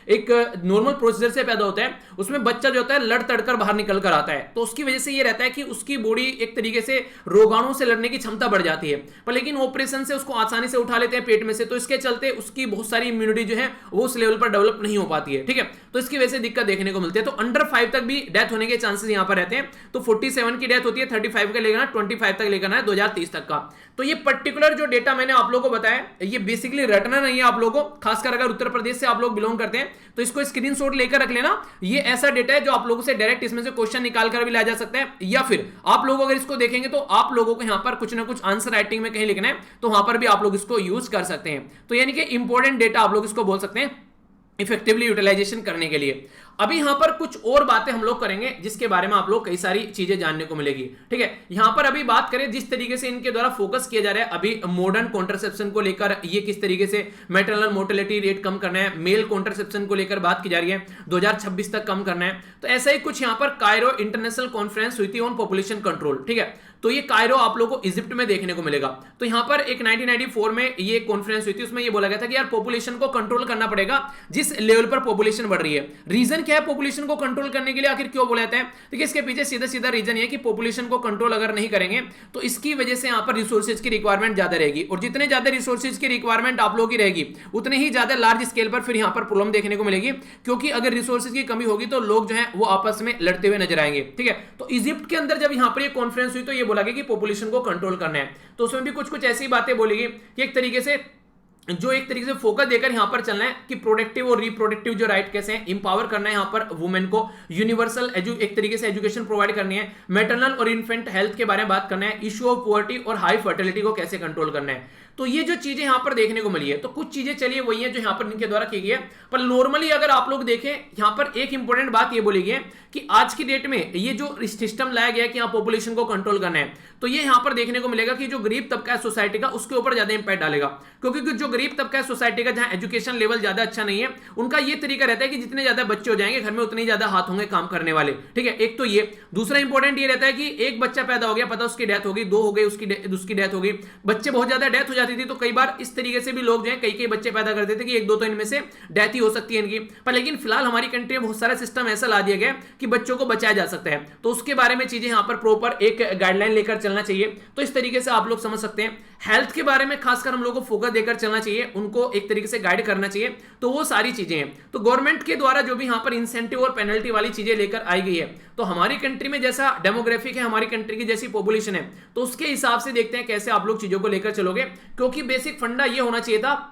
S1: एक नॉर्मल प्रोसीजर से पैदा होता है, उसमें बच्चा जो होता है लड़ तड़कर बाहर निकल कर आता है, तो उसकी वजह से ये रहता है कि उसकी बॉडी एक तरीके से रोगाणु से लड़ने की क्षमता बढ़ जाती है। पर लेकिन ऑपरेशन से उसको आसानी से उठा लेते हैं पेट में से, तो इसके चलते उसकी बहुत सारी इम्यूनिटी जो है वो उस लेवल पर डेवलप नहीं हो पाती है, ठीक है। तो इसकी वजह से दिक्कत देखने को मिलती है। तो अंडर 5 तक भी डेथ होने के चांसेस यहां पर रहते हैं। तो 47 की डेथ होती है, 35 का लेकर 25 तक लेकर है 2030 तक का। तो ये पर्टिकुलर जो डेटा मैंने आप लोगों को बताया ये बेसिकली रटना नहीं है आप लोगों को, खासकर अगर उत्तर प्रदेश से आप लोग बिलोंग करते हैं तो इसको स्क्रीनशॉट लेकर रख लेना। ये ऐसा डेटा है जो आप लोगों से डायरेक्ट इसमें से क्वेश्चन निकाल कर भी लाया जा सकता है, या फिर आप लोग अगर इसको देखेंगे तो आप लोगों को यहां पर कुछ ना कुछ आंसर राइटिंग में कहीं लिखना है, तो वहां पर भी आप लोग इसको यूज कर सकते हैं। तो यानी कि इंपॉर्टेंट डेटा आप लोग इसको बोल सकते हैं इफेक्टिवली यूटिलाइजेशन करने के लिए। अभी यहां पर कुछ और बातें हम लोग करेंगे जिसके बारे में आप लोग कई सारी चीजें जानने को मिलेगी। ठीक है, यहां पर अभी बात करें जिस तरीके से इनके द्वारा फोकस किया जा रहा है अभी मॉडर्न कॉन्ट्रासेप्शन को लेकर, ये किस तरीके से मैटरनल मोर्टेलिटी रेट कम करना है, मेल कॉन्ट्रासेप्शन को लेकर बात की जा रही है 2026 तक कम करना है। तो ऐसा ही कुछ यहां पर कायरो इंटरनेशनल कॉन्फ्रेंस हुई थी ऑन पॉपुलेशन कंट्रोल। ठीक है, तो ये कायरो आप लोगों को इजिप्ट में देखने को मिलेगा। तो यहां पर एक 1994 में ये कॉन्फ्रेंस हुई थी, उसमें ये बोला गया था कि यार पॉपुलेशन को कंट्रोल करना पड़ेगा जिस लेवल पर पॉपुलेशन बढ़ रही है। रीजन क्या है पॉपुलेशन को कंट्रोल करने के लिए, आखिर क्यों बोला जाता है? देखिए इसके पीछे सीधा सीधा रीजन ये कि पॉपुलेशन को कंट्रोल अगर नहीं करेंगे तो इसकी वजह से यहां पर रिसोर्सेज की रिक्वायरमेंट ज्यादा रहेगी, और जितने ज्यादा रिसोर्सेज की रिक्वायरमेंट आप लोगों की रहेगी उतने ही ज्यादा लार्ज स्केल पर फिर यहां पर प्रॉब्लम देखने को मिलेगी, क्योंकि अगर रिसोर्सेज की कमी होगी तो लोग जो है वो आपस में लड़ते हुए नजर आएंगे। ठीक है, तो इजिप्ट के अंदर जब यहां पर ये कॉन्फ्रेंस हुई तो ये बोला गया कि पॉपुलेशन को कंट्रोल करना है। तो उसमें भी कुछ कुछ ऐसी बातें बोली गई कि एक तरीके से फोकस देकर यहां पर चलना है कि प्रोडक्टिव और रिप्रोडक्टिव जो राइट कैसे हैं, इंपावर करना है यहां पर वुमेन को, यूनिवर्सल एक तरीके से एजुकेशन प्रोवाइड करनी है, मैटरनल और इन्फेंट हेल्थ के बारे में बात करना है, इशू ऑफ पॉवर्टी और हाई फर्टिलिटी को कैसे कंट्रोल करना है। तो ये जो चीजें यहां पर देखने को मिली है, तो कुछ चीजें चलिए वही है जो यहां पर इनके द्वारा की गई है। पर नॉर्मली अगर आप लोग देखें यहां पर एक इंपॉर्टेंट बात ये बोली गई है कि आज की डेट में ये जो सिस्टम लाया गया है कि यहां पॉपुलेशन को कंट्रोल करना है, तो ये यहां पर देखने को मिलेगा कि जो गरीब तबका है सोसाइटी का उसके ऊपर ज्यादा इंपैक्ट डालेगा, क्योंकि जो गरीब तबका है सोसाइटी का जहां एजुकेशन लेवल ज्यादा अच्छा नहीं है, उनका ये तरीका रहता है कि जितने ज्यादा बच्चे हो जाएंगे घर में उतने ज्यादा हाथ होंगे काम करने वाले। ठीक है, एक तो ये, दूसरा इंपॉर्टेंट ये रहता है कि एक बच्चा पैदा हो गया, पता उसकी डेथ होगी, दो हो गई उसकी डेथ होगी, बच्चे बहुत ज्यादा डेथ हो जाती थी, तो कई बार इस तरीके से भी लोग जो है कई बच्चे पैदा कर देते कि एक दो तो इनमें से डेथ ही हो सकती है इनकी। पर लेकिन फिलहाल हमारी कंट्री में बहुत सारा सिस्टम ऐसा ला दिया गया कि बच्चों को बचाया जा सकता है, तो उसके बारे में चीजें यहां पर प्रॉपर एक गाइडलाइन लेकर चलना चाहिए। तो इस तरीके से आप लोग समझ सकते हैं। हेल्थ के बारे में खासकर हम लोग को फोकस देकर चलना चाहिए, उनको एक तरीके से गाइड करना चाहिए, तो वो सारी चीजें हैं। तो गवर्नमेंट के द्वारा जो भी यहां पर इंसेंटिव और पेनल्टी वाली चीजें लेकर आई गई है, तो हमारी कंट्री में जैसा डेमोग्राफिक है, हमारी कंट्री की जैसी पॉपुलेशन है, तो उसके हिसाब से देखते हैं कैसे आप लोग चीजों को लेकर चलोगे, क्योंकि बेसिक फंडा ये होना चाहिए था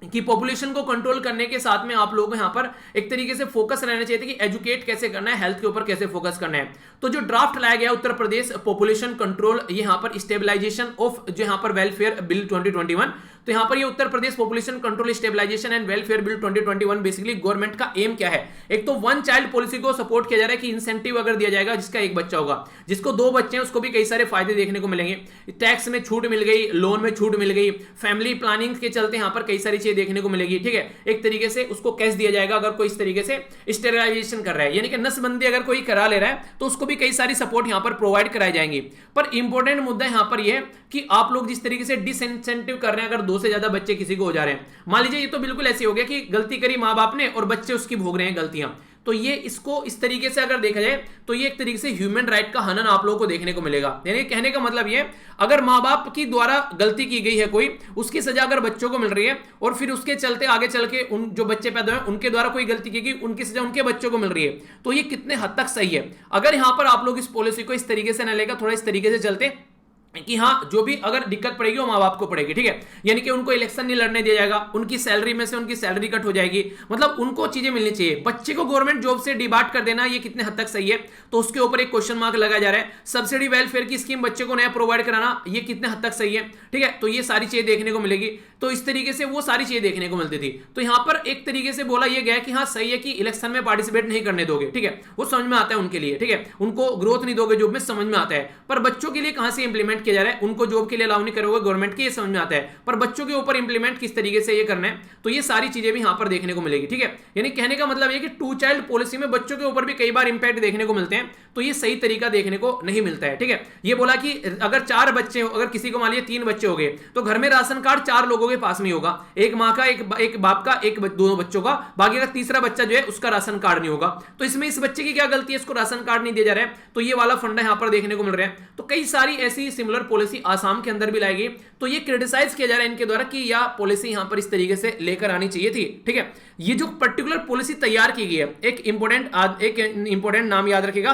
S1: कि पॉपुलेशन को कंट्रोल करने के साथ में आप लोगों को यहां पर एक तरीके से फोकस रहना चाहिए था कि एजुकेट कैसे करना है, हेल्थ के ऊपर कैसे फोकस करना है। तो जो ड्राफ्ट लाया गया उत्तर प्रदेश पॉपुलेशन कंट्रोल, यहां पर स्टेबलाइजेशन ऑफ जो यहां पर वेलफेयर बिल 2021, तो यहां पर ये Uttar Pradesh population control stabilization and welfare bill 2021 basically government का एम क्या है, एक तो वन चाइल्ड पॉलिसी को सपोर्ट किया जा रहा है कि इंसेंटिव अगर दिया जाएगा जिसका एक बच्चा होगा, जिसको दो बच्चे हैं उसको भी कई सारे फायदे देखने को मिलेंगे, टैक्स में छूट मिल गई, लोन में छूट मिल गई, फैमिली प्लानिंग के चलते यहां पर कई सारी चीजें देखने को मिलेगी। ठीक है, एक तरीके से उसको कैश दिया जाएगा अगर कोई इस तरीके से स्टेरिलाइजेशन कर रहा है, यानी कि नसबंदी अगर कोई करा ले रहा है तो उसको भी कई सारी सपोर्ट यहां पर प्रोवाइड कराई जाएंगी। पर इंपॉर्टेंट मुद्दा यहां पर यह है कि आप लोग जिस तरीके से डिसइंसेंटिव कर रहे हैं, अगर दो से ज्यादा बच्चे किसी को हो जा रहे हैं, मान लीजिए ये तो बिल्कुल ऐसे हो गया कि गलती करी मां बाप ने और बच्चे उसकी भोग रहे हैं गलतियां, तो ये इसको इस तरीके से अगर देखा जाए तो ये एक तरीके से ह्यूमन राइट का हनन आप लोगों को देखने को मिलेगा। यानी कहने का मतलब ये, अगर मां बाप की द्वारा गलती की गई है कोई, उसकी सजा अगर बच्चों को मिल रही है और फिर उसके चलते आगे चल के उन जो बच्चे पैदा हुए उनके द्वारा कोई गलती की गई, उनकी सजा उनके बच्चों को मिल रही है, तो ये कितने हद तक सही है। अगर यहां पर आप लोग इस पॉलिसी को इस तरीके से न लेकर थोड़ा इस तरीके से चलते कि हाँ जो भी अगर दिक्कत पड़ेगी वो माँ बाप को पड़ेगी। ठीक है, यानी कि उनको इलेक्शन नहीं लड़ने दिया जाएगा, उनकी सैलरी में से उनकी सैलरी कट हो जाएगी, मतलब उनको चीजें मिलनी चाहिए। बच्चे को गवर्नमेंट जॉब से डिबार्ट कर देना ये कितने हद तक सही है, तो उसके ऊपर एक क्वेश्चन मार्क लगाया जा रहा है। सब्सिडी वेलफेयर की स्कीम बच्चे को नया प्रोवाइड कराना ये कितने हद तक सही है। ठीक है, तो ये सारी चीजें देखने को मिलेगी। तो इस तरीके से वो सारी चीजें देखने को मिलती थी। तो यहां पर एक तरीके से बोला यह गया कि हाँ सही है कि इलेक्शन में पार्टिसिपेट नहीं करने दोगे, ठीक है, वो समझ में आता है उनके लिए। ठीक है, उनको ग्रोथ नहीं दोगे जॉब में, समझ में आता है। पर बच्चों के लिए कहां से इंप्लीमेंट किया जा रहा है, उनको जॉब के लिए अलाउ नहीं करोगे गवर्नमेंट के, ये समझ में आता है। पर बच्चों के ऊपर इंप्लीमेंट किस तरीके से ये करना है, तो ये सारी चीजें भी यहां पर देखने को मिलेगी। ठीक है, यानी कहने का मतलब ये कि टू चाइल्ड पॉलिसी में बच्चों के ऊपर भी कई बार इंपैक्ट देखने को मिलते हैं, तो ये सही तरीका देखने को नहीं मिलता है। ठीक है, ये बोला कि अगर 4 बच्चे, अगर किसी को मान लीजिए 3 बच्चे हो गए, तो घर में राशन कार्ड 4 लोगों के पास में होगा, एक मां का, एक बाप का, एक दोनों बच्चों का, बाकी का तीसरा बच्चा जो है उसका राशन कार्ड नहीं होगा। तो इसमें इस बच्चे की क्या गलती है, इसको राशन कार्ड नहीं दिया जा रहा है, तो ये वाला फंडा यहां पर देखने को मिल रहा है। तो कई सारी ऐसी सिमिलर पॉलिसी आसाम के अंदर भी लाएगी, तो ये क्रिटिसाइज किया जा रहा है इनके द्वारा कि यह पॉलिसी यहां पर इस तरीके से लेकर आनी चाहिए थी। ठीक है, ये जो पर्टिकुलर पॉलिसी तैयार की गई है, एक इंपॉर्टेंट नाम याद रखिएगा,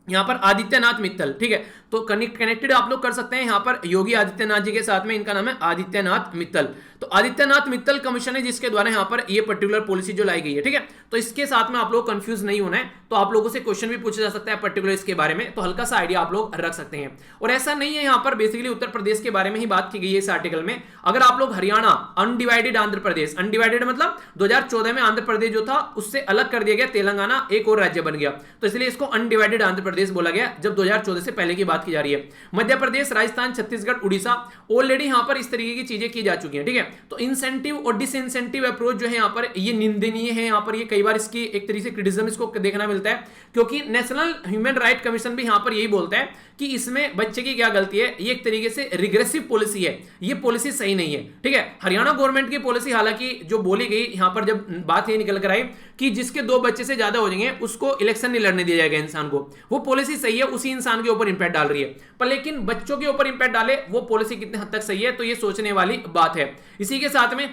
S1: यहां पर आदित्यनाथ मित्तल, ठीक है, तो कनेक्टेड आप लोग कर सकते हैं यहां पर योगी आदित्यनाथ जी के साथ में, इनका नाम है आदित्यनाथ मित्तल। तो आदित्यनाथ मित्तल कमीशन है जिसके द्वारा यहां पर ये पर्टिकुलर पॉलिसी जो लाई गई है, ठीक है। तो इसके साथ में आप लोग कंफ्यूज नहीं होना है, तो आप लोगों से क्वेश्चन भी पूछा जा सकता है पर्टिकुलर इसके बारे में, तो हल्का सा आइडिया आप लोग रख सकते हैं। और ऐसा नहीं है, यहां पर बेसिकली उत्तर प्रदेश के बारे में ही बात की गई है इस आर्टिकल में। अगर आप लोग हरियाणा अनडिवाइडेड आंध्र प्रदेश, अनडिवाइडेड मतलब 2014 में आंध्र प्रदेश जो था उससे अलग कर दिया गया, तेलंगाना एक और राज्य बन गया, तो इसलिए इसको अनडिवाइडेड आंध्र प्रदेश बोला गया जब 2014 से पहले की बात की जा रही है। मध्य प्रदेश, राजस्थान, छत्तीसगढ़, उड़ीसा ऑलरेडी यहां पर इस तरीके की चीजें की जा चुकी हैं, ठीक है। तो इंसेंटिव और डिसइंसेंटिव अप्रोच जो है यहां पर ये निंदनीय है, यहां पर ये कई बार इसकी एक तरीके से क्रिटिसिज्म इसको देखना मिलता है, क्योंकि नेशनल ह्यूमन राइट कमीशन भी यहां पर यही बोलता है कि इसमें बच्चे की क्या गलती है, ये एक तरीके से रिग्रेसिव पॉलिसी है, ये पॉलिसी सही नहीं है, ठीक है। हरियाणा गवर्नमेंट की पॉलिसी हालांकि जो बोली गई यहां पर जब बात ये निकल कर आई कि जिसके 2 बच्चे से ज्यादा हो जाएंगे उसको इलेक्शन नहीं लड़ने दिया जाएगा इंसान को, वो पॉलिसी सही है, उसी इंसान के ऊपर इंपैक्ट डाल रही है, पर लेकिन बच्चों के ऊपर इंपैक्ट डाले वो पॉलिसी कितने हद तक सही है, तो ये सोचने वाली बात है। इसी के साथ में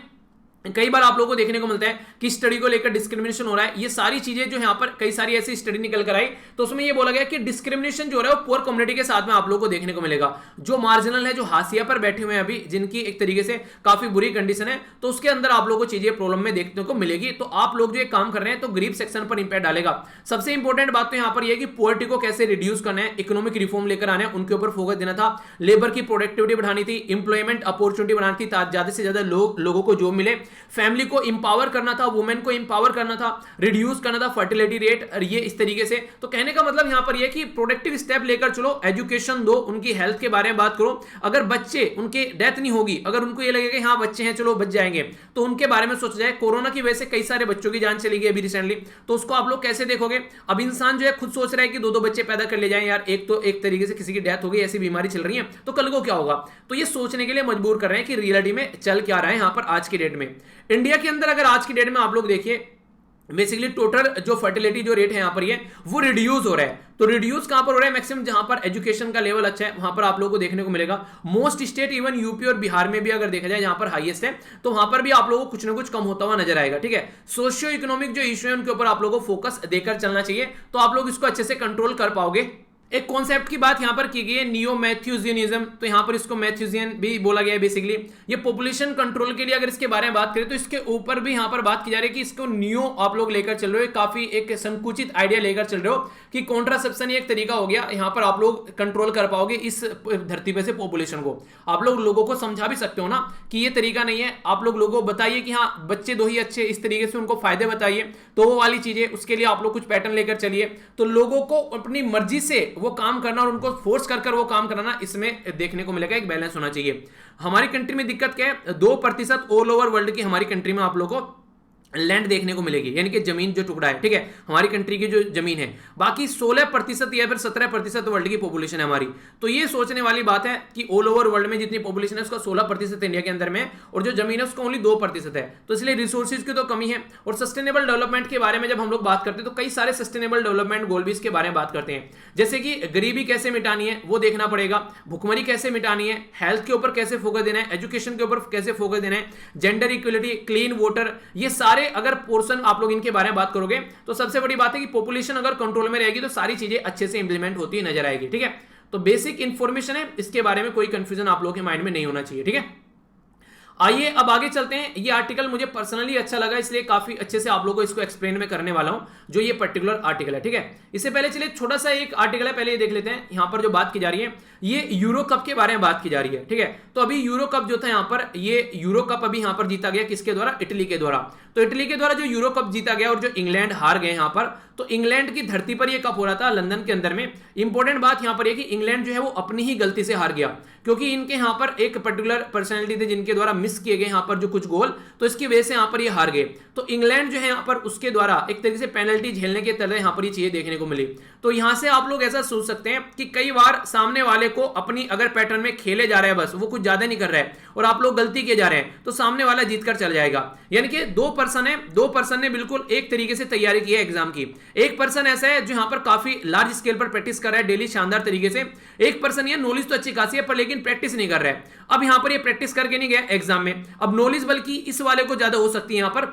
S1: कई बार आप लोगों को देखने को मिलता है कि स्टडी को लेकर डिस्क्रिमिनेशन हो रहा है, ये सारी चीजें जो यहाँ पर कई सारी ऐसी स्टडी निकल कर आई, तो उसमें ये बोला गया कि डिस्क्रिमिनेशन जो हो रहा है वो पुअर कम्युनिटी के साथ में आप लोगों को देखने को मिलेगा, जो मार्जिनल है, जो हाशिया पर बैठे हुए हैं अभी, जिनकी एक तरीके से काफी बुरी कंडीशन है, तो उसके अंदर आप लोगों को चीजें प्रॉब्लम में देखने को मिलेगी। तो आप लोग जो एक काम कर रहे हैं तो गरीब सेक्शन पर इंपैक्ट डालेगा। सबसे इंपॉर्टेंट बात तो यहाँ पर यह कि पॉवर्टी को कैसे रिड्यूस करना है, इकोनॉमिक रिफॉर्म लेकर आना है, उनके ऊपर फोकस देना था, लेबर की प्रोडक्टिविटी बढ़ानी थी, इंप्लॉयमेंट अपॉर्चुनिटी बढ़ानी थी, ज्यादा से ज्यादा लोगों को जॉब मिले, फैमिली को इंपावर करना था, वुमेन को इंपावर करना था, रिड्यूस करना था फर्टिलिटी रेट, ये इस तरीके से। तो कहने का मतलब यहां पर यह कि प्रोडक्टिव स्टेप लेकर चलो, एजुकेशन दो, उनकी हेल्थ के बारे में बात करो। अगर बच्चे उनके डेथ नहीं होगी, अगर उनको ये लगेगा कि हाँ बच्चे हैं चलो बच जाएंगे, तो उनके बारे में सोचा जाए। कोरोना की वजह से कई सारे बच्चों की जान चली गई अभी रिसेंटली, तो उसको आप लोग कैसे देखोगे? अब इंसान जो है खुद सोच रहा है कि 2-2 बच्चे पैदा कर ले जाएं, यार एक तो एक तरीके से किसी की डेथ हो गई, ऐसी बीमारी चल रही है, तो कल को क्या होगा? तो ये सोचने के लिए मजबूर कर रहे हैं कि रियलिटी में चल क्या रहा है यहां पर आज की डेट में। इंडिया के अंदर अगर आज की डेट में आप लोग देखिए, बेसिकली टोटल जो फर्टिलिटी जो रेट है यहां पर ये वो रिड्यूस हो रहा है। तो रिड्यूस कहां पर हो रहा है? मैक्सिमम जहां पर एजुकेशन का लेवल अच्छा है वहां पर आप लोगों को देखने को मिलेगा। मोस्ट स्टेट इवन यूपी और बिहार में भी अगर देखा जाए जहां पर हाईएस्ट है, तो वहां पर भी आप लोगों को कुछ ना कुछ कम होता हुआ नजर आएगा, ठीक है। सोशियो इकोनॉमिक जो इश्यू है उनके ऊपर आप लोगों को फोकस देकर चलना चाहिए, तो आप लोग इसको अच्छे से कंट्रोल कर पाओगे। एक कॉन्सेप्ट की बात यहां पर की गई है, नियो मैथ्यूजियनिज्म, तो यहां पर इसको मैथ्यूजियन भी बोला गया है। बेसिकली ये पॉपुलेशन कंट्रोल के लिए अगर इसके बारे में बात करें तो इसके ऊपर भी यहां पर बात की जा रही है कि इसको नियो आप लोग लेकर चल रहे हो, काफी एक संकुचित आइडिया लेकर चल रहे हो कि कॉन्ट्रासेप्शन एक तरीका हो गया, यहां पर आप लोग कंट्रोल कर पाओगे इस धरती पे से पॉपुलेशन को। आप लोग लोगों को समझा भी सकते हो ना कि ये तरीका नहीं है, आप लोग लोगों को बताइए कि हाँ बच्चे दो ही अच्छे, इस तरीके से उनको फायदे बताइए, तो वो वाली चीजें उसके लिए आप लोग कुछ पैटर्न लेकर चलिए। तो लोगों को अपनी मर्जी से वो काम करना और उनको फोर्स कर वो काम कराना, इसमें देखने को मिलेगा एक बैलेंस होना चाहिए। हमारी कंट्री में दिक्कत क्या है? 2% ऑल ओवर वर्ल्ड की हमारी कंट्री में आप लोगों को लैंड देखने को मिलेगी, यानी कि जमीन जो टुकड़ा है, ठीक है, हमारी कंट्री की जो जमीन है। बाकी 16% या फिर 17% वर्ल्ड की पॉपुलेशन है हमारी। तो ये सोचने वाली बात है कि ऑल ओवर वर्ल्ड में जितनी पॉपुलेशन है उसका 16% इंडिया के अंदर में, और जो जमीन है उसका ओनली 2% है। तो इसलिए रिसोर्सेज की तो कमी है। और सस्टेनेबल डेवलपमेंट के बारे में जब हम लोग बात करते हैं तो कई सारे सस्टेनेबल डेवलपमेंट गोल भी इसके बारे में बात करते हैं, जैसे कि गरीबी कैसे मिटानी है वो देखना पड़ेगा, भुखमरी कैसे मिटानी है, हेल्थ के ऊपर कैसे फोकस देना है, एजुकेशन के ऊपर कैसे फोकस देना है, जेंडर इक्वलिटी, क्लीन वाटर, ये सारे अगर पोर्शन आप लोग इनके बारे में बात करोगे तो सबसे बड़ी बात है कि पॉपुलेशन अगर कंट्रोल में रहेगी तो सारी चीजें अच्छे से इंप्लीमेंट होती नजर आएगी, ठीक है। तो बेसिक इंफॉर्मेशन है, इसके बारे में कोई कंफ्यूजन आप लोगों के माइंड में नहीं होना चाहिए, ठीक है। आइए अब आगे चलते हैं। ये आर्टिकल मुझे पर्सनली अच्छा लगा, इसलिए काफी अच्छे से आप लोगों को इसको एक्सप्लेन में करने वाला हूं, जो ये पर्टिकुलर आर्टिकल है, ठीक है। इससे पहले चलिए छोटा सा एक आर्टिकल है, पहले ये देख लेते हैं। यहां पर जो बात की जा रही है ये यूरो कप के बारे में बात की जा रही है, ठीक है। तो अभी यूरो कप जो था यहां पर, ये यूरो कप अभी यहां पर जीता गया किसके द्वारा? इटली के द्वारा। तो इटली के द्वारा जो यूरो कप जीता गया और जो इंग्लैंड हार गए यहां पर, तो इंग्लैंड की धरती पर यह कप हो रहा था लंदन के अंदर में। इंपॉर्टेंट बात यहां पर यह कि इंग्लैंड जो है वो अपनी ही गलती से हार गया, क्योंकि इनके यहां पर एक पर्टिकुलर पर्सनैलिटी थे जिनके द्वारा मिस किए गए यहां पर जो कुछ गोल, तो इसकी वजह से यहां पर ये हार गए। तो इंग्लैंड जो है यहां पर उसके द्वारा एक तरीके से पेनल्टी झेलने के तरह यहां पर ये चीजें देखने को मिली। तो यहां से आप लोग ऐसा सोच सकते हैं कि कई बार सामने वाले को अपनी अगर पैटर्न में खेले जा रहा है, बस वो कुछ ज्यादा नहीं कर रहा है और आप लोग गलती किए जा रहे हैं, तो सामने वाला जीत कर चल जाएगा। यानी कि 2 पर्सन है, 2 पर्सन ने बिल्कुल एक तरीके से तैयारी की है एग्जाम की। एक पर्सन ऐसा है जो यहां पर काफी लार्ज स्केल पर प्रैक्टिस कर रहा है डेली शानदार तरीके से। एक पर्सन ये नॉलेज तो अच्छी खासी है पर लेकिन प्रैक्टिस नहीं कर रहा है। अब यहां पर ये प्रैक्टिस करके नहीं गया एग्जाम में, अब नॉलेज बल्कि इस वाले को ज्यादा हो सकती है यहां पर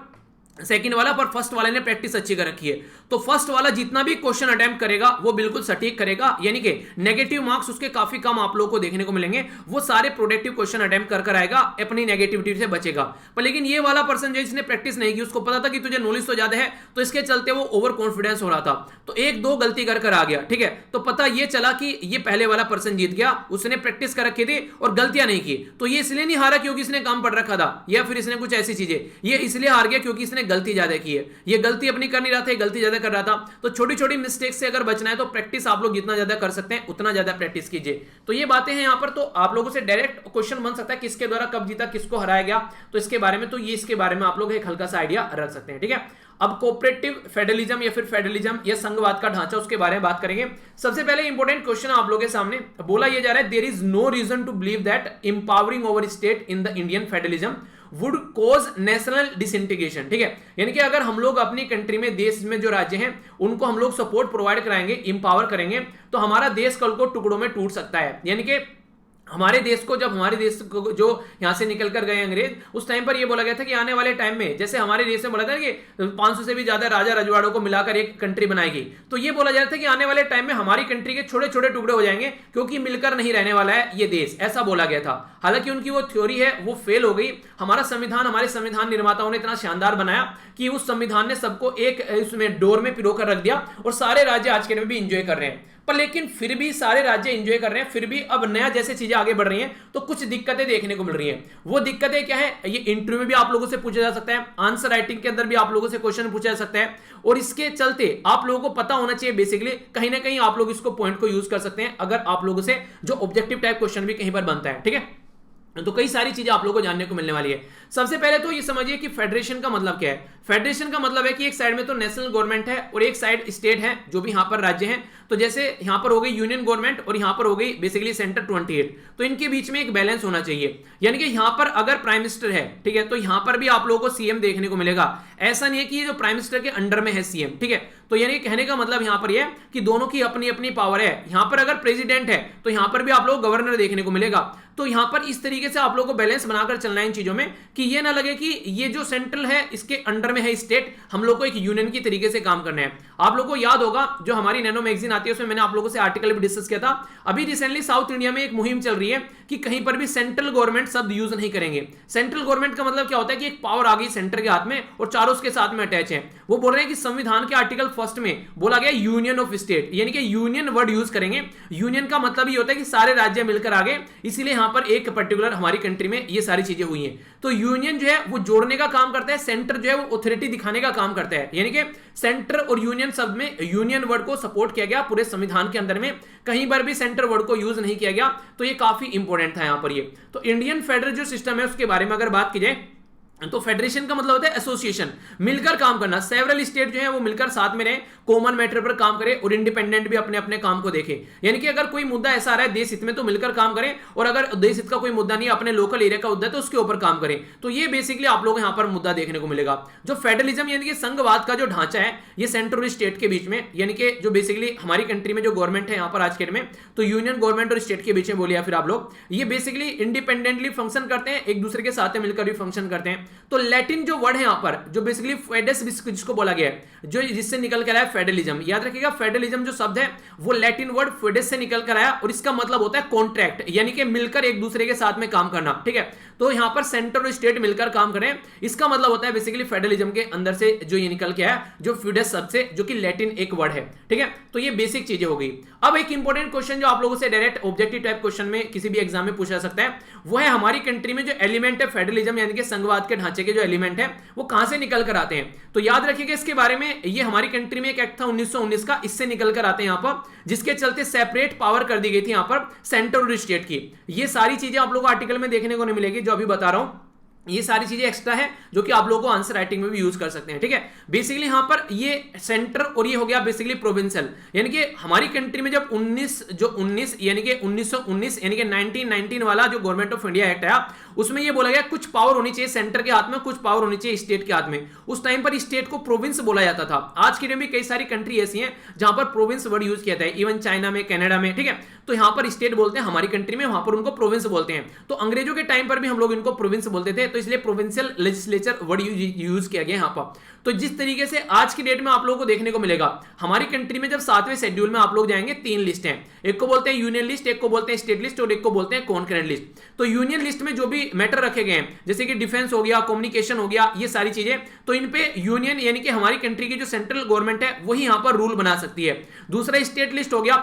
S1: सेकंड वाला, पर फर्स्ट वाले ने प्रैक्टिस अच्छी कर रखी है। तो फर्स्ट वाला जितना भी क्वेश्चन अटेम्प्ट करेगा वो बिल्कुल सटीक करेगा, यानी कि नेगेटिव मार्क्स उसके काफी कम आप लोगों को देखने को मिलेंगे। वो सारे प्रोडक्टिव क्वेश्चन अटेम्प्ट कर आएगा, अपनी नेगेटिविटी से बचेगा। पर लेकिन ये वाला पर्सन जो इसने प्रैक्टिस नहीं की, उसको पता था कि तुझे नॉलेज तो ज्यादा है, तो इसके चलते वो ओवर कॉन्फिडेंस हो रहा था, तो एक दो गलती कर आ गया। ठीक है, तो पता ये चला कि ये पहले वाला पर्सन जीत गया, उसने प्रैक्टिस कर रखी थी और गलतियां नहीं की। तो ये इसलिए नहीं हारा क्योंकि इसने काम पढ़ रखा था, या फिर इसने कुछ ऐसी चीजें, ये इसलिए हार गया क्योंकि इसने गलती ज्यादा की है। ये गलती अपनी कर नहीं रहा था, गलती ज्यादा कर रहा था। तो छोटी छोटी मिस्टेक से अगर बचना है तो प्रैक्टिस आप लोग जितना ज्यादा कर सकते हैं उतना ज्यादा प्रैक्टिस कीजिए। तो ये बातें हैं यहाँ पर। तो आप लोगों से डायरेक्ट क्वेश्चन बन सकता है किसके द्वारा कब जीता, किसको हराया गया, तो इसके बारे में, तो ये इसके बारे में आप लोग एक हल्का सा आइडिया रख सकते हैं। ठीक है, अब कोऑपरेटिव फेडरलिज्म या फिर फेडरलिज्म या संघवाद का ढांचा, उसके बारे में बात करेंगे। सबसे पहले इंपॉर्टेंट क्वेश्चन आप लोगों के सामने बोला यह जा रहा है, there is no reason to believe that empowering over state in the Indian federalism would cause national disintegration. ठीक है, यानी कि अगर हम लोग अपनी कंट्री में, देश में जो राज्य हैं उनको हम लोग सपोर्ट प्रोवाइड कराएंगे, इंपावर करेंगे, तो हमारा देश कल को टुकड़ों में टूट सकता है। यानी कि हमारे देश को, जब हमारे देश को जो यहां से निकल कर गए अंग्रेज, उस टाइम पर यह बोला गया था कि आने वाले टाइम में, जैसे हमारे देश में बोला था कि 500 से भी ज्यादा राजा रजवाड़ों को मिलाकर एक कंट्री बनाएगी, तो ये बोला जा रहा था कि आने वाले टाइम में हमारी कंट्री के छोटे छोटे टुकड़े हो जाएंगे क्योंकि मिलकर नहीं रहने वाला है ये देश, ऐसा बोला गया था। हालांकि उनकी वो थ्योरी है वो फेल हो गई। हमारा संविधान, हमारे संविधान निर्माताओं ने इतना शानदार बनाया कि उस संविधान ने सबको एक इसमें डोर में पिरोकर रख दिया और सारे राज्य आज के दिन में भी इंजॉय कर रहे हैं। पर लेकिन फिर भी सारे राज्य एंजॉय कर रहे हैं, फिर भी अब नया जैसे चीजें आगे बढ़ रही हैं तो कुछ दिक्कतें देखने को मिल रही हैं। वो दिक्कतें क्या है, ये इंटरव्यू में भी आप लोगों से पूछा जा सकता है, आंसर राइटिंग के अंदर भी आप लोगों से क्वेश्चन पूछा जा सकता है, और इसके चलते आप लोगों को पता होना चाहिए बेसिकली, कहीं ना कहीं आप लोग इसको पॉइंट को यूज कर सकते हैं अगर आप लोगों से जो ऑब्जेक्टिव टाइप क्वेश्चन भी कहीं पर बनता है। ठीक है, तो कई सारी चीजें आप लोगों को जानने को मिलने वाली है। सबसे पहले तो ये समझिए कि फेडरेशन का मतलब क्या है। फेडरेशन का मतलब है कि एक साइड में तो नेशनल गवर्नमेंट है और एक साइड स्टेट है, जो भी यहां पर राज्य हैं। तो जैसे यहां पर हो गई यूनियन गवर्नमेंट और यहां पर हो गई बेसिकली सेंटर 28, तो इनके बीच में एक बैलेंस होना चाहिए। यानी कि यहां पर अगर प्राइम मिनिस्टर है, ठीक है, तो यहां पर भी आप लोगों को सीएम देखने को मिलेगा। ऐसा नहीं है कि ये जो प्राइम मिनिस्टर के अंडर में है सीएम, ठीक है, तो यानी कहने का मतलब यहां पर यह कि दोनों की अपनी अपनी पावर है। यहां पर अगर प्रेसिडेंट है तो यहां पर भी आप लोग गवर्नर देखने को मिलेगा। तो यहां पर इस तरीके से आप लोगों को बैलेंस बनाकर चलना है इन चीजों में, कि ये ना लगे कि ये जो सेंट्रल है इसके अंडर में है स्टेट, हम लोग को एक यूनियन की तरीके से काम करना है। आप लोगों को याद होगा जो हमारी नैनो मैगजीन आती है उसमें मैंने आप लोगों से आर्टिकल भी डिस्कस किया था। अभी रिसेंटली साउथ इंडिया में एक मुहिम चल रही है कि कहीं पर भी सेंट्रल गवर्नमेंट शब्द यूज नहीं करेंगे। सेंट्रल गवर्नमेंट का मतलब क्या होता है कि एक पावर आ गई सेंटर के हाथ में और चारों उसके साथ में अटैच है। वो बोल रहे हैं कि संविधान के आर्टिकल 1 में बोला गया यूनियन ऑफ स्टेट, यानी कि यूनियन वर्ड यूज करेंगे। यूनियन का मतलब ये होता है कि सारे राज्य मिलकर आ गए, इसीलिए यहां पर एक पर्टिकुलर हमारी कंट्री में ये सारी चीजें हुई हैं। तो यूनियन जो है वो जोड़ने का काम करता है, सेंटर जो है वो ऑथोरिटी दिखाने का काम करता है। यानी कि सेंटर और यूनियन शब्द में यूनियन वर्ड को सपोर्ट किया गया पूरे संविधान के अंदर में, कहीं पर भी सेंटर वर्ड को यूज नहीं किया गया। तो ये काफी इंपॉर्टेंट था यहां पर ये। तो इंडियन फेडरल जो सिस्टम है उसके बारे में अगर बात की जाए तो फेडरेशन का मतलब होता है एसोसिएशन, मिलकर काम करना। सेवरल स्टेट जो है वो मिलकर साथ में रहे, कॉमन मैटर पर काम करे और इंडिपेंडेंट भी अपने अपने काम को देखे। यानी कि अगर कोई मुद्दा ऐसा आ रहा है देश हित में तो मिलकर काम करें, और अगर देश हित का कोई मुद्दा नहीं, अपने लोकल एरिया का मुद्दा है तो उसके ऊपर काम करें। तो ये बेसिकली आप लोग यहां पर मुद्दा देखने को मिलेगा। जो फेडरलिज्म यानी कि संघवाद का जो ढांचा है ये सेंटर और स्टेट के बीच में, यानी कि जो बेसिकली हमारी कंट्री में जो गवर्नमेंट है यहां पर आज के में, तो यूनियन गवर्नमेंट और स्टेट के बीच में बोलिए फिर आप लोग, ये बेसिकली इंडिपेंडेंटली फंक्शन करते हैं, एक दूसरे के साथ मिलकर भी फंक्शन करते हैं। तो लैटिन जो वर्ड है यहां पर जो बेसिकली फेडस जिसको बोला गया है, जो जिससे निकल कर आया फेडरलिज्म, याद रखिएगा फेडरलिज्म जो शब्द है वो लैटिन वर्ड फेडस से निकल कर आया और इसका मतलब होता है कॉन्ट्रैक्ट, यानी कि मिलकर एक दूसरे के साथ में काम करना। ठीक है, तो यहां पर सेंटर और स्टेट मिलकर काम करें, इसका मतलब होता है बेसिकली फेडरलिज्म के अंदर से जो ये निकल के आया जो फेडस शब्द से, जो कि लैटिन एक वर्ड है। ठीक है, तो ये बेसिक चीजें हो गई। अब एक इंपॉर्टेंट क्वेश्चन जो आप लोगों से डायरेक्ट ऑब्जेक्टिव टाइप क्वेश्चन में किसी भी एग्जाम में पूछा जा सकता है, वो है हमारी कंट्री में जो एलिमेंट है फेडरलिज्म यानी कि संघवाद के ढांचे के जो एलिमेंट है वो कहां से निकल कर आते हैं। तो याद रखिएगा इसके बारे में, ये हमारी कंट्री में एक एक्ट था 1919 का, इससे निकल कर आते हैं यहां पर, जिसके चलते सेपरेट पावर कर दी गई थी यहां पर सेंटर और स्टेट की। ये सारी चीजें आप लोगों को आर्टिकल में देखने को नहीं मिलेगी जो अभी बता रहा हूं, ये सारी चीजें एक्स्ट्रा है जो कि आप लोगों को आंसर राइटिंग में भी यूज कर सकते हैं। ठीक है, बेसिकली यहां पर ये सेंटर और ये हो गया बेसिकली प्रोविंशियल, यानी कि हमारी कंट्री में जब 19 यानी कि 1919 यानी कि 1919 वाला जो गवर्नमेंट ऑफ इंडिया एक्ट आया उसमें ये बोला गया कुछ पावर होनी चाहिए सेंटर के हाथ में, कुछ पावर होनी चाहिए स्टेट के हाथ में। उस टाइम पर स्टेट को प्रोविंस बोला जाता था। आज के टाइम में कई सारी कंट्री ऐसी हैं जहां पर प्रोविंस वर्ड यूज किया जाता है, इवन चाइना में, कनाडा में। ठीक है, तो यहां पर स्टेट बोलते हैं, हमारी कंट्री में वहां पर उनको प्रोविंस बोलते हैं। तो अंग्रेजों के टाइम पर भी हम लोग इनको प्रोविंस बोलते थे। तो इसलिए प्रोविंशियल लेजिस्लेचर वर्ड यूज किया गया यहाँ पर। तो जिस तरीके से आज की डेट में आप लोगों को देखने को मिलेगा, हमारी कंट्री में जब 7वें शेड्यूल में आप लोग जाएंगे 3 लिस्ट हैं, एक को बोलते हैं यूनियन लिस्ट, एक को बोलते हैं स्टेट लिस्ट और एक को बोलते हैं कॉन्करेंट लिस्ट। तो यूनियन लिस्ट में जो भी मैटर रखे गए हैं जैसे कि डिफेंस हो गया, कम्युनिकेशन हो गया, ये सारी चीजें, तो इन पे यूनियन यानी कि हमारी कंट्री की जो सेंट्रल गवर्नमेंट है वही यहां पर रूल बना सकती है। दूसरा स्टेट लिस्ट हो गया,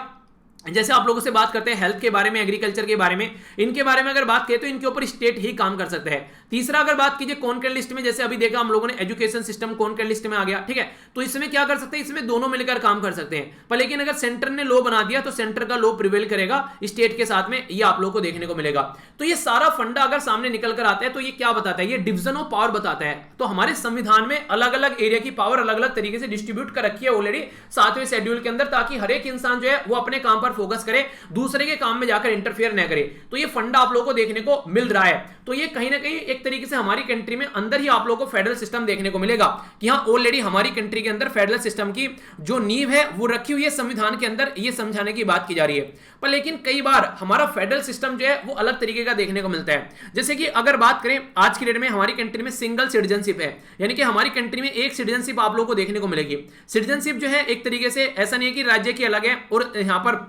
S1: जैसे आप लोगों से बात करते हैं हेल्थ के बारे में, एग्रीकल्चर के बारे में, इनके बारे में अगर बात करें तो इनके ऊपर स्टेट ही काम कर सकता है। तीसरा अगर बात कीजिए कॉन्करेंट लिस्ट में, जैसे अभी देखा हम लोगों ने एजुकेशन सिस्टम कॉन्करेंट लिस्ट में आ गया, ठीक है, तो इसमें क्या कर सकते हैं, इसमें दोनों मिलकर काम कर सकते हैं। पर लेकिन अगर सेंटर ने लॉ बना दिया तो सेंटर का लॉ प्रिवेल करेगा स्टेट के साथ में, ये आप लोगों को देखने को मिलेगा। तो ये सारा फंडा अगर सामने निकल कर आता है तो ये क्या बताता है, ये डिवीजन ऑफ पावर बताता है। तो हमारे संविधान में अलग अलग एरिया की पावर अलग अलग तरीके से डिस्ट्रीब्यूट कर रखी है ऑलरेडी 7वें शेड्यूल के अंदर, ताकि हर एक इंसान जो है वो अपने काम पर फोकस करे, दूसरे के काम में जाकर इंटरफेयर न करे। तो ये फंडा आप लोगों को देखने को मिल रहा है। तो ये कहीं ना कहीं एक तरीके से हमारी कंट्री में अंदर ही आप लोगों को फेडरल सिस्टम देखने को मिलेगा कि हाँ ऑलरेडी हमारी कंट्री के अंदर फेडरल सिस्टम की जो नींव है वो रखी हुई है संविधान के अंदर, ये समझाने की बात की जा रही है। पर लेकिन कई बार हमारा फेडरल सिस्टम जो है वो अलग तरीके का देखने को मिलता है। जैसे कि अगर बात करें आज की डेट में हमारी कंट्री में सिंगल सिटीजनशिप है, यानी कि हमारी कंट्री में एक सिटीजनशिप आप लोगों को देखने को मिलेगी। सिटीजनशिप जो है एक तरीके से ऐसा नहीं है कि राज्य की अलग है और यहाँ पर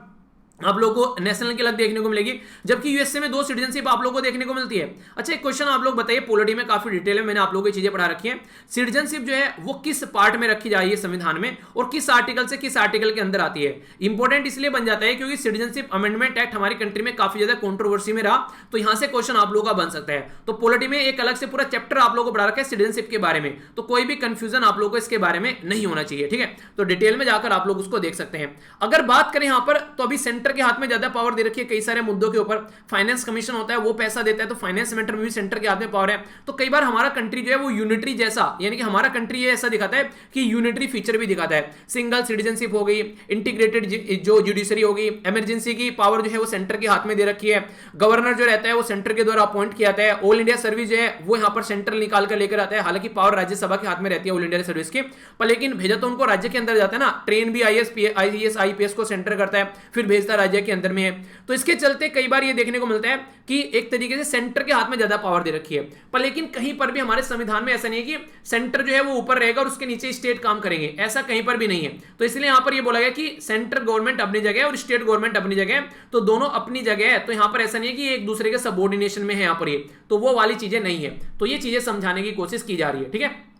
S1: आप लोगों को नेशनल की अलग देखने को मिलेगी, जबकि यूएसए में 2 सिटीजनशिप आप लोगों को देखने को मिलती है। अच्छा एक क्वेश्चन आप लोग बताइए, पॉलिटी में काफी डिटेल में मैंने आप लोगों को चीजें पढ़ा रखी है, सिटीजनशिप जो है वो किस पार्ट में रखी जा रही है संविधान में और किस आर्टिकल से किस आर्टिकल के अंदर आती है। इंपॉर्टेंट इसलिए बन जाता है क्योंकि सिटीजनशिप अमेंडमेंट एक्ट हमारी कंट्री में काफी ज्यादा कंट्रोवर्सी में रहा, तो यहां से क्वेश्चन आप लोगों का बन सकता है। तो पॉलिटी में एक अलग से पूरा चैप्टर आप लोगों को पढ़ा रखा है सिटीजनशिप के बारे में, तो कोई भी कंफ्यूजन आप लोगों को इसके बारे में नहीं होना चाहिए, ठीक है। तो डिटेल में जाकर आप लोग उसको देख सकते हैं। अगर बात करें यहां पर तो अभी सेंटर के हाथ में ज्यादा पावर दे रखी है कई सारे मुद्दों के ऊपर। फाइनेंस कमीशन होता है वो पैसा देता है, तो फाइनेंस मैटर में भी सेंटर के हाथ में पावर है। तो कई बार हमारा कंट्री जो है वो यूनिटरी जैसा, यानी कि हमारा कंट्री ये ऐसा दिखाता है कि यूनिटरी फीचर भी दिखाता है। सिंगल सिटीजनशिप हो गई, इंटीग्रेटेड जो जुडिशरी होगी, इमरजेंसी की पावर जो है वो सेंटर के हाथ में दे रखी है। गवर्नर जो रहता है वो सेंटर के द्वारा अपॉइंट किया जाता है। ऑल इंडिया सर्विस जो है वो यहाँ पर सेंट्रल निकाल कर लेकर आता है, हालांकि पावर राज्यसभा के हाथ में रहती है ऑल इंडिया सर्विस की, पर लेकिन भेजा तो उनको राज्य के अंदर जाता है ना। ट्रेन भी आईएएस आईपीएस को सेंटर करता है, फिर भेजता राज्य के अंदर में है। तो इसके चलते कई बार ये देखने को मिलता है कि एक तरीके से सेंटर के हाथ में ज्यादा पावर दे रखी है, पर लेकिन कहीं पर भी हमारे संविधान में ऐसा नहीं है कि सेंटर जो है वो ऊपर रहेगा और उसके नीचे स्टेट काम करेंगे, ऐसा कहीं पर भी नहीं है। तो इसलिए यहां पर ये बोला गया कि सेंट्रल गवर्नमेंट अपनी जगह है और स्टेट गवर्नमेंट अपनी जगह है, तो दोनों अपनी जगह है। तो यहां पर ऐसा नहीं है कि एक दूसरे के सबऑर्डिनेशन में है यहां पर, ये तो वो वाली चीजें नहीं है। तो ये चीजें समझाने की कोशिश की जा रही है, ठीक है।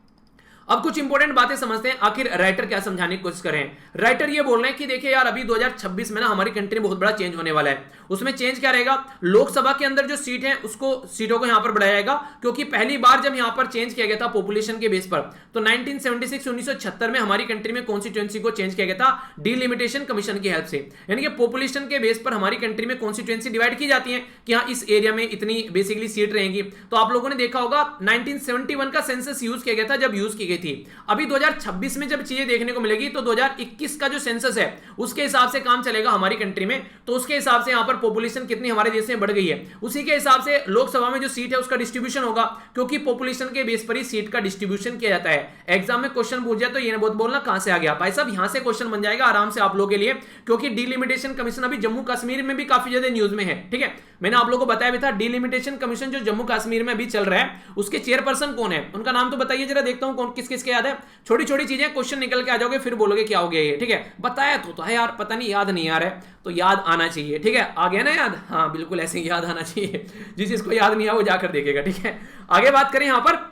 S1: अब कुछ इंपॉर्टेंट बातें समझते हैं, आखिर राइटर क्या समझाने की कोशिश कर रहे हैं। राइटर ये बोल रहे हैं कि देखिए यार अभी 2026 में ना हमारी कंट्री में बहुत बड़ा चेंज होने वाला है। उसमें चेंज क्या रहेगा, लोकसभा के अंदर जो सीट है उसको सीटों को यहां पर बढ़ाया जाएगा, क्योंकि पहली बार जब यहां पर चेंज किया गया था पॉपुलेशन के बेस पर, तो 1976 में हमारी कंट्री में कॉन्स्टिट्यूएंसी को चेंज किया गया था डिलिमिटेशन कमीशन की हेल्प से। यानी कि पॉपुलेशन के बेस पर हमारी कंट्री में कॉन्स्टिट्यूएंसी डिवाइड की जाती है कि हाँ इस एरिया में इतनी बेसिकली सीट रहेंगी। तो आप लोगों ने देखा होगा 1971 का सेंसस यूज किया गया था जब यूज की गई थी। अभी 2026 में जब चीजें देखने को मिलेगी तो 2021 का जो सेंसस है उसके हिसाब से काम चलेगा हमारी कंट्री में। तो उसके हिसाब से यहां पर पॉपुलेशन कितनी हमारे देश में बढ़ गई है, उसी के हिसाब से लोकसभा में जो सीट है उसका डिस्ट्रीब्यूशन होगा, क्योंकि पॉपुलेशन के बेस पर ही सीट का डिस्ट्रीब्यूशन किया जाता है। एग्जाम में क्वेश्चन पूछ जाए तो ये बहुत बोलना कहां से आ गया भाई साहब, यहां से क्वेश्चन बन जाएगा आराम से आप लोगों के लिए, क्योंकि डिलिमिटेशन कमीशन अभी जम्मू कश्मीर में भी काफी ज्यादा न्यूज में है, ठीक है। मैंने आप लोगों को बताया भी था डिलिमिटेशन कमीशन जो जम्मू कश्मीर में अभी चल रहा है उसके चेयरपर्सन कौन है, उनका नाम तो बताइए जरा, देखता हूं कौन किस किस के याद है। छोटी छोटी चीजें क्वेश्चन निकल के आ जाओगे फिर बोलोगे क्या हो गया ये, ठीक है। बताया तो है यार, पता नहीं याद नहीं आ रहा है, तो याद आना चाहिए, ठीक है। आ गया ना याद, हाँ बिल्कुल ऐसे ही याद आना चाहिए। जिस चीज को याद नहीं आया वो जाकर देखेगा, ठीक है। आगे बात करें यहां पर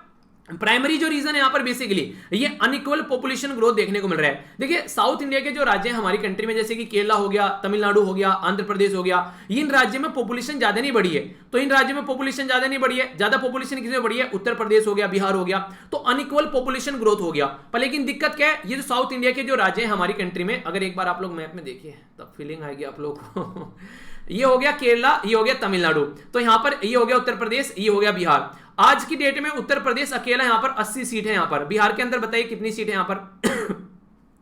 S1: प्राइमरी जो रीजन है यहां पर बेसिकली ये अनइक्वल पॉपुलेशन ग्रोथ देखने को मिल रहा है। देखिए साउथ इंडिया के जो राज्य हैं हमारी कंट्री में, जैसे कि केरला हो गया, तमिलनाडु हो गया, आंध्र प्रदेश हो गया, इन राज्यों में पॉपुलेशन ज्यादा नहीं बढ़ी है। तो इन राज्यों में पॉपुलेशन ज्यादा नहीं बढ़ी है, ज्यादा पॉपुलेशन किसमें बढ़ी है, उत्तर प्रदेश हो गया, बिहार हो गया, तो अनइक्वल पॉपुलेशन ग्रोथ हो गया। पर लेकिन दिक्कत क्या है, ये जो साउथ इंडिया के जो राज्य हैं हमारी कंट्री में, अगर एक बार आप लोग मैप में देखिए तब फीलिंग आएगी आप लोग को। ये हो गया केरला, ये हो गया तमिलनाडु, तो यहां पर ये हो गया उत्तर प्रदेश, ये हो गया बिहार। आज की डेट में उत्तर प्रदेश अकेला यहां पर 80 सीट है। यहां पर बिहार के अंदर बताइए कितनी सीट है यहां पर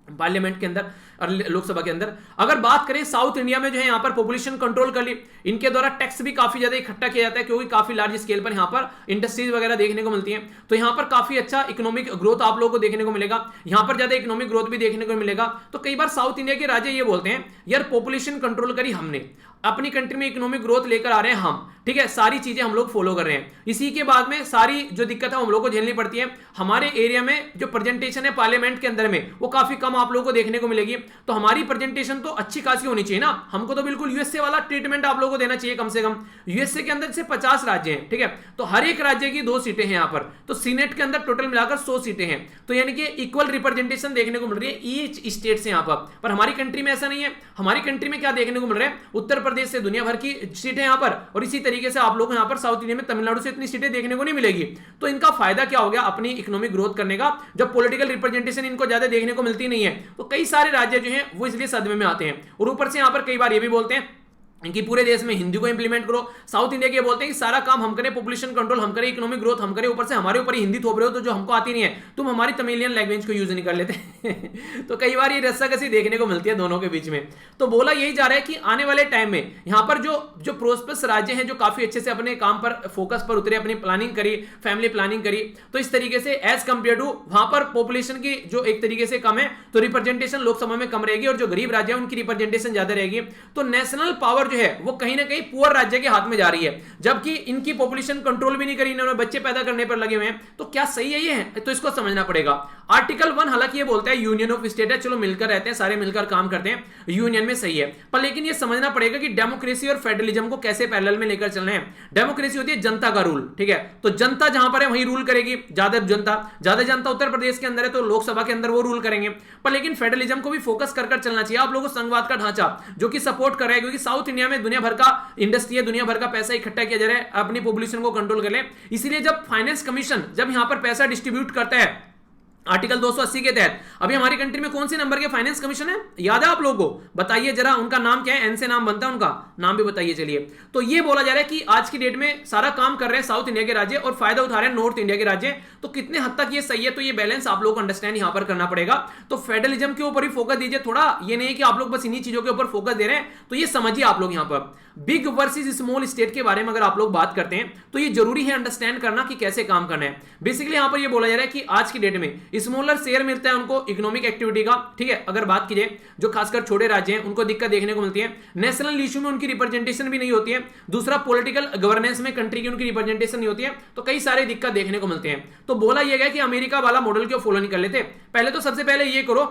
S1: पार्लियामेंट के अंदर, और लोकसभा के अंदर। अगर बात करें साउथ इंडिया में जो है यहाँ पर पॉपुलेशन कंट्रोल कर ली, इनके द्वारा टैक्स भी काफी ज्यादा इकट्ठा किया जाता है क्योंकि काफी लार्ज स्केल पर यहाँ पर इंडस्ट्रीज वगैरह देखने को मिलती है, तो यहाँ पर काफी अच्छा इकोनॉमिक ग्रोथ आप लोगों को देखने को मिलेगा, यहाँ पर ज्यादा इकोनॉमिक ग्रोथ भी देखने को मिलेगा। तो कई बार साउथ इंडिया के राज्य ये बोलते हैं यार पॉपुलेशन कंट्रोल करी हमने, अपनी कंट्री में इकोनॉमिक ग्रोथ लेकर आ रहे हैं हम, ठीक है, सारी चीजें हम लोग फॉलो कर रहे हैं, इसी के बाद में सारी जो दिक्कत है हम लोग को झेलनी पड़ती है। हमारे एरिया में जो प्रेजेंटेशन है पार्लियामेंट के अंदर में वो काफी कम आप लोगों को देखने को मिलेगी, तो हमारी प्रेजेंटेशन तो अच्छी खासी होनी चाहिए ना, हमको तो बिल्कुल यूएसए वाला ट्रीटमेंट आप लोगों को देना चाहिए कम से कम। यूएसए के अंदर से 50 राज्य हैं, ठीक है, तो हर एक राज्य की 2 सीटें हैं यहाँ पर, तो सीनेट के अंदर टोटल मिलाकर 100 सीटें हैं, तो यानी कि इक्वल रिप्रेजेंटेशन देखने को मिल रही है ईच स्टेट से यहाँ पर हमारी कंट्री में ऐसा नहीं है। हमारी कंट्री में क्या देखने को मिल रहा है, उत्तर प्रदेश से दुनिया भर की सीटें यहाँ पर, और इसी तरीके से आप लोग यहाँ पर साउथ इंडिया में तमिलनाडु से इतनी सीटें देखने को नहीं मिलेगी। तो इनका फायदा क्या हो गया अपनी इकोनॉमिक ग्रोथ करने का, जब पॉलिटिकल रिप्रेजेंटेशन इनको ज्यादा देखने को मिलती नहीं है, तो कई सारे राज्य जो हैं वो इसलिए सदमे में आते हैं। और ऊपर से यहाँ पर कई बार ये भी बोलते हैं कि पूरे देश में हिंदी को इंप्लीमेंट करो। साउथ इंडिया के बोलते हैं कि सारा काम हम करें, पॉपुलेशन कंट्रोल हम करें, इकोनॉमिक ग्रोथ हम करें, ऊपर से हमारे ऊपर ही हिंदी थोप रहे हो, तो जो हमको आती नहीं है तुम हमारी तमिलियन लैंग्वेज को यूज नहीं कर लेते तो कई बार ये रस्साकसी देखने को मिलती है दोनों के बीच में। तो बोला यही जा रहा है कि आने वाले टाइम में यहाँ पर जो प्रोस्पेरस राज्य हैं, जो काफी अच्छे से अपने काम पर फोकस पर उतरे, अपनी प्लानिंग करी, फैमिली प्लानिंग करी, तो इस तरीके से एज कंपेयर टू वहां पर पॉपुलेशन की जो एक तरीके से कम है तो रिप्रेजेंटेशन लोकसभा में कम रहेगी, और जो गरीब राज्य है उनकी रिप्रेजेंटेशन ज्यादा रहेगी। तो नेशनल पावर जो है वो कहीं ना कहीं पुअर राज्य के हाथ में जा रही है, जबकि इनकी पॉपुलेशन कंट्रोल भी नहीं करी, इन्होंने बच्चे पैदा करने पर लगे हुए हैं। तो क्या सही है ये है, तो इसको समझना पड़ेगा। आर्टिकल 1 हालांकि ये बोलता है यूनियन ऑफ स्टेट है, चलो मिलकर रहते हैं, सारे मिलकर काम करते हैं, यूनियन में सही है, पर लेकिन ये समझना पड़ेगा कि डेमोक्रेसी और फेडरलिज्म को कैसे पैरेलल में लेकर चलना है। डेमोक्रेसी होती है जनता का रूल, ठीक है, तो जनता जहां पर है वहीं रूल करेगी, ज्यादा जनता उत्तर प्रदेश के अंदर है तो लोकसभा के अंदर वो रूल करेंगे। पर लेकिन फेडरलिज्म को भी फोकस कर चलना चाहिए आप लोगों को, संघवाद का ढांचा जो कि सपोर्ट कर रहा है, क्योंकि साउथ इंडिया में दुनिया भर का इंडस्ट्री है, दुनिया भर का पैसा इकट्ठा किया जा रहा है अपनी पॉपुलेशन को कंट्रोल कर ले। इसलिए जब फाइनेंस कमीशन जब यहां पर पैसा डिस्ट्रीब्यूट करता है आर्टिकल 280 के तहत, अभी हमारी कंट्री में कौन सी नंबर के फाइनेंस कमीशन है, याद है आप लोगों को, बताइए जरा, उनका नाम क्या है, एन से नाम बनता है, उनका नाम भी बताइए। चलिए, तो ये बोला जा रहा है कि आज की डेट में सारा काम कर रहे हैं साउथ इंडिया के राज्य और फायदा उठा रहे हैं नॉर्थ इंडिया के राज्य। तो कितने हद तक ये सही है, तो ये बैलेंस आप लोग को अंडरस्टैंड यहां पर करना पड़ेगा। तो फेडरलिज्म के ऊपर ही फोकस दीजिए थोड़ा, ये नहीं है कि आप लोग बस इन्हीं चीजों के ऊपर फोकस दे रहे हैं, तो ये समझिए आप लोग। यहां पर बिग वर्सेस स्मॉल स्टेट के बारे में अगर आप लोग बात करते हैं तो ये जरूरी है अंडरस्टैंड करना कि कैसे काम करना है। बेसिकली यहां पर ये बोला जा रहा है कि आज की डेट में स्मॉलर शेयर मिलता है उनको इकोनॉमिक एक्टिविटी का, ठीक है। अगर बात कीजिए जो खासकर छोटे राज्य हैं उनको दिक्कत देखने को मिलती है, नेशनल इशू में उनकी रिप्रेजेंटेशन भी नहीं होती है, दूसरा पॉलिटिकल गवर्नेंस में कंट्री की उनकी रिप्रेजेंटेशन नहीं होती है, तो कई सारे दिक्कत देखने को मिलते हैं। तो बोला यह गया कि अमेरिका वाला मॉडल क्यों फॉलो नहीं कर लेते, पहले तो सबसे पहले ये करो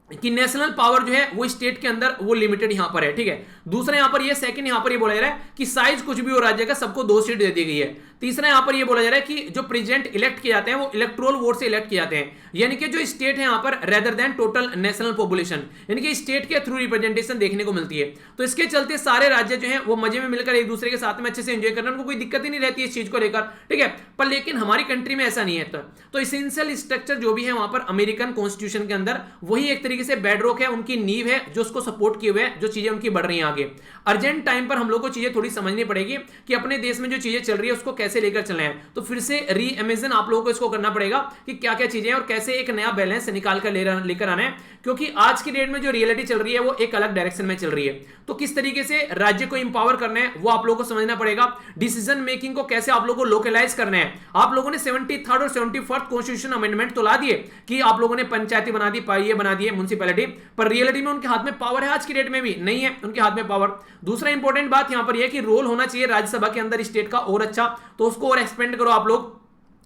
S1: कि नेशनल पावर जो है वो स्टेट के अंदर वो लिमिटेड यहां पर है, ठीक है। दूसरा यहां पर ये सेकंड यहां पर ये बोला जा रहा है कि साइज कुछ भी हो राज्य का सबको 2 सीट दे दी गई है। तीसरा यहां पर ये बोला जा रहा है कि जो प्रेसिडेंट इलेक्ट किए जाते हैं वो इलेक्टोरल वोट से इलेक्ट किए जाते हैं, यानी कि जो स्टेट है यहां पर rather than total national population, यानी कि स्टेट के थ्रू रिप्रेजेंटेशन देखने को मिलती है। तो इसके चलते सारे राज्य जो है वो मजे में मिलकर एक दूसरे के साथ में अच्छे से एंजॉय करना, उनको कोई दिक्कत ही नहीं रहती है इस चीज को लेकर, ठीक है। पर लेकिन हमारी कंट्री में ऐसा नहीं है। तो इसेंशियल स्ट्रक्चर जो भी है वहां पर अमेरिकन कॉन्स्टिट्यूशन के अंदर वही एक तरीके से बेडरॉक है, उनकी नींव है जो उसको सपोर्ट किए हुए है, जो चीजें उनकी बढ़ रही हैं आगे। अर्जेंट टाइम पर हम लोग को चीजें थोड़ी समझनी पड़ेगी कि अपने देश में जो चीजें चल रही है उसको कैसे लेकर चलना है। तो फिर से री इमेजिन आप लोगों को इसको करना पड़ेगा कि क्या क्या चीजें हैं और कैसे एक नया बैलेंस निकाल कर लेकर आना है, क्योंकि आज की डेट में जो रियलिटी चल रही है वो एक अलग डायरेक्शन में चल रही है। तो किस तरीके से राज्य को इंपावर करना है वो आप लोगों को समझना पड़ेगा, डिसीजन मेकिंग को कैसे आप लोगों को लोकलाइज करना है। आप लोगों ने 73rd और 74th कॉन्स्टिट्यूशन अमेंडमेंट तो ला दिए कि आप लोगों ने पंचायती बना दी, ये बना दिए म्युनिसिपैलिटी, पर रियलिटी में उनके हाथ में पावर है आज की डेट में भी नहीं है उनके हाथ में पावर। दूसरा इंपॉर्टेंट बात यहां पर यह कि रोल होना चाहिए राज्यसभा के अंदर स्टेट का और अच्छा, तो उसको और एक्सपेंड करो आप लोग।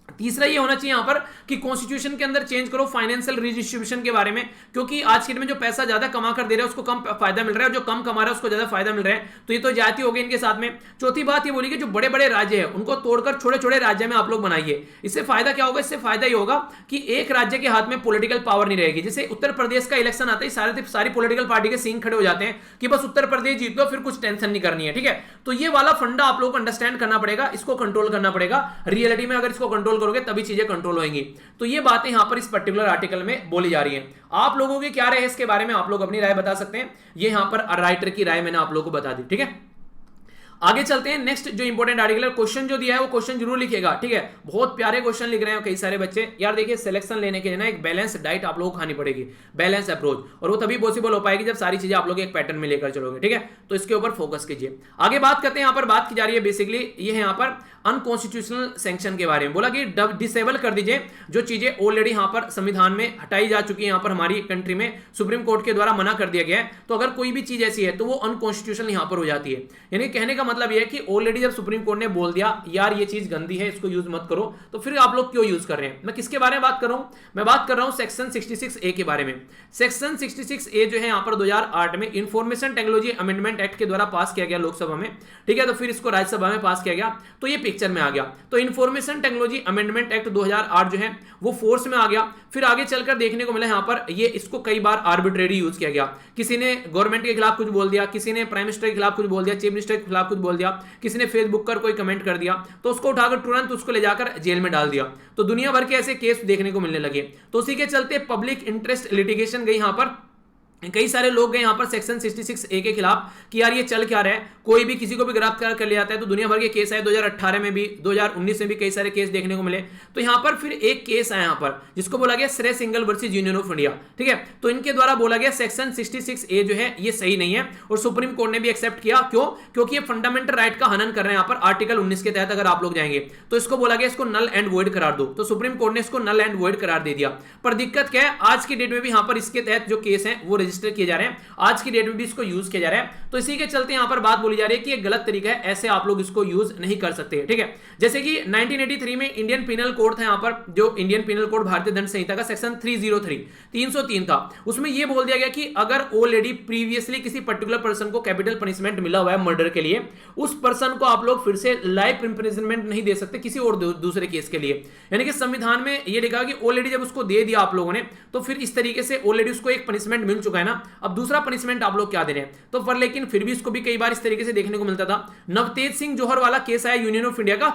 S1: तीसरा ये होना चाहिए यहां पर कि कॉन्स्टिट्यूशन के अंदर चेंज करो फाइनेंशियल रिडिस्ट्रीब्यूशन के बारे में, क्योंकि आज के दिन में जो पैसा ज्यादा कमा कर दे रहा है उसको कम फायदा मिल रहा है, जो कम कमा रहा है उसको ज्यादा फायदा मिल रहा है, तो ये तो जाती हो गई इनके साथ में। चौथी बात ये बोली कि जो बड़े बड़े राज्य है उनको तोड़कर छोटे छोटे राज्य में आप लोग बनाइए। इससे फायदा क्या होगा, इससे फायदा ये होगा कि एक राज्य के हाथ में पॉलिटिकल पावर नहीं रहेगी। जैसे उत्तर प्रदेश का इलेक्शन आता है सारी पॉलिटिकल पार्टी के सींग खड़े हो जाते हैं कि बस उत्तर प्रदेश जीत लो, फिर कुछ टेंशन नहीं करनी है, ठीक है। तो ये वाला फंडा आप लोग को अंडरस्टैंड करना पड़ेगा, इसको कंट्रोल करना पड़ेगा। रियलिटी में अगर इसको कंट्रोल करोगे तभी चीजें कंट्रोल होंगी। तो ये बातें यहां पर इस पर्टिकुलर आर्टिकल में बोली जा रही हैं। आप लोगों की क्या राय है इसके बारे में, आप लोग अपनी राय बता सकते हैं। ये यहां पर राइटर की राय मैंने आप लोगों को बता दी, ठीक है। आगे चलते हैं, नेक्स्ट जो इंपॉर्टेंट आर्टिकल है, क्वेश्चन जो दिया है वो क्वेश्चन जरूर लिखेगा, ठीक है। बहुत प्यारे क्वेश्चन लिख रहे हैं कई सारे बच्चे यार। देखिए सिलेक्शन लेने के लिए ना एक बैलेंस डाइट आप लोगों को खानी पड़ेगी, बैलेंस अप्रोच, और वो तभी पॉसिबल हो पाएगी जब सारी चीजें आप लोग एक पैटर्न में लेकर चलोगे, ठीक है। तो इसके ऊपर फोकस कीजिए। आगे बात करते हैं, यहाँ पर बात की जा रही है बेसिकली ये है यहाँ पर अनकॉन्स्टिट्यूशनल सैंक्शन के बारे में। बोला कि डिसेबल कर दीजिए जो चीजें ऑलरेडी यहाँ पर संविधान में हटाई जा चुकी है, यहाँ पर हमारी कंट्री में सुप्रीम कोर्ट के द्वारा मना कर दिया गया है। तो अगर कोई भी चीज ऐसी है तो वो अनकॉन्स्टिट्यूशनल यहाँ पर हो जाती है। यानी कहने का मतलब यह है कि ऑलरेडी जब सुप्रीम कोर्ट ने बोल दिया यार ये चीज गंदी है, इसको यूज मत करो, तो फिर आप लोग क्यों यूज कर रहे हैं। मैं किसके बारे में बात कर रहा हूं, मैं बात कर रहा हूं सेक्शन 66A के बारे में। सेक्शन 66A जो है यहाँ पर 2008 में इंफॉर्मेशन टेक्नोलॉजी अमेंडमेंट एक्ट के द्वारा पास किया गया लोकसभा में, ठीक है। तो फिर इसको राज्यसभा में पास किया गया, तो ये पिक्चर में आ गया। तो इंफॉर्मेशन टेक्नोलॉजी अमेंडमेंट एक्ट 2008 जो है वो फोर्स में आ गया। फिर आगे चलकर देखने को मिला यहाँ पर ये इसको कई बार आर्बिट्रेरी यूज किया गया। किसी ने गवर्नमेंट के खिलाफ कुछ बोल दिया, किसी ने प्राइम मिनिस्टर के खिलाफ कुछ बोल दिया, चीफ मिनिस्टर के खिलाफ कुछ बोल दिया, किसी ने फेसबुक पर कोई कमेंट कर दिया, तो उसको उठाकर तुरंत उसको ले जाकर जेल में डाल दिया। तो दुनिया भर के ऐसे केस देखने को मिलने लगे। तो उसी के चलते पब्लिक इंटरेस्ट लिटिगेशन गई यहाँ पर, कई सारे लोग गए यहाँ पर सेक्शन 66A के खिलाफ कि यार ये चल क्या रहा है, कोई भी किसी को भी गिरफ्तार कर लिया जाता है। तो दुनिया भर के केस आए, 2018 में भी, 2019 में भी कई सारे केस देखने को मिले। तो यहाँ पर फिर एक केस आया यहाँ पर जिसको बोला गया श्रेय Singhal versus union of India, ठीक है। तो इनके द्वारा बोला गया सेक्शन 66A जो है ये सही नहीं है, और सुप्रीम कोर्ट ने भी एक्सेप्ट किया। क्यों? क्योंकि ये फंडामेंटल राइट का हनन कर रहे हैं यहाँ पर आर्टिकल 19 के तहत। अगर आप लोग जाएंगे तो इसको बोला गया इसको नल एंड वॉइड करार दो, तो सुप्रीम कोर्ट ने इसको नल एंड वॉइड करार दे दिया। पर दिक्कत क्या है, आज की डेट में भी यहाँ पर इसके तहत जो केस है वो रजिस्टर किए जा रहे हैं, आज की डेट में भी इसको यूज किया जा रहा है। तो इसी के चलते यहां पर बात बोली जा रही है कि ये गलत तरीका है, ऐसे आप लोग इसको यूज नहीं कर सकते, ठीक है। जैसे कि 1983 में इंडियन पिनल कोड था, यहां पर जो इंडियन पिनल कोड भारतीय दंड संहिता का सेक्शन 303 था, उसमें यह बोल दिया गया कि अगर ऑलरेडी प्रीवियसली किसी पर्टिकुलर पर्सन को कैपिटल पनिशमेंट मिला हुआ है मर्डर के लिए, उस पर्सन को आप लोग फिर से लाइफ इंप्रिजनमेंट नहीं दे सकते किसी और दूसरे केस के लिए। यानी कि संविधान में यह लिखा कि ऑलरेडी जब उसको दे दिया आप लोगों ने, तो फिर इस तरीके से ऑलरेडी उसको एक पनिशमेंट मिल चुका है ना, अब दूसरा पनिशमेंट आप लोग क्या दे रहे हैं। तो पर लेकिन फिर भी इसको भी कई बार इस तरीके से देखने को मिलता था। नवतेज सिंह जौहर वाला केस आया यूनियन ऑफ इंडिया का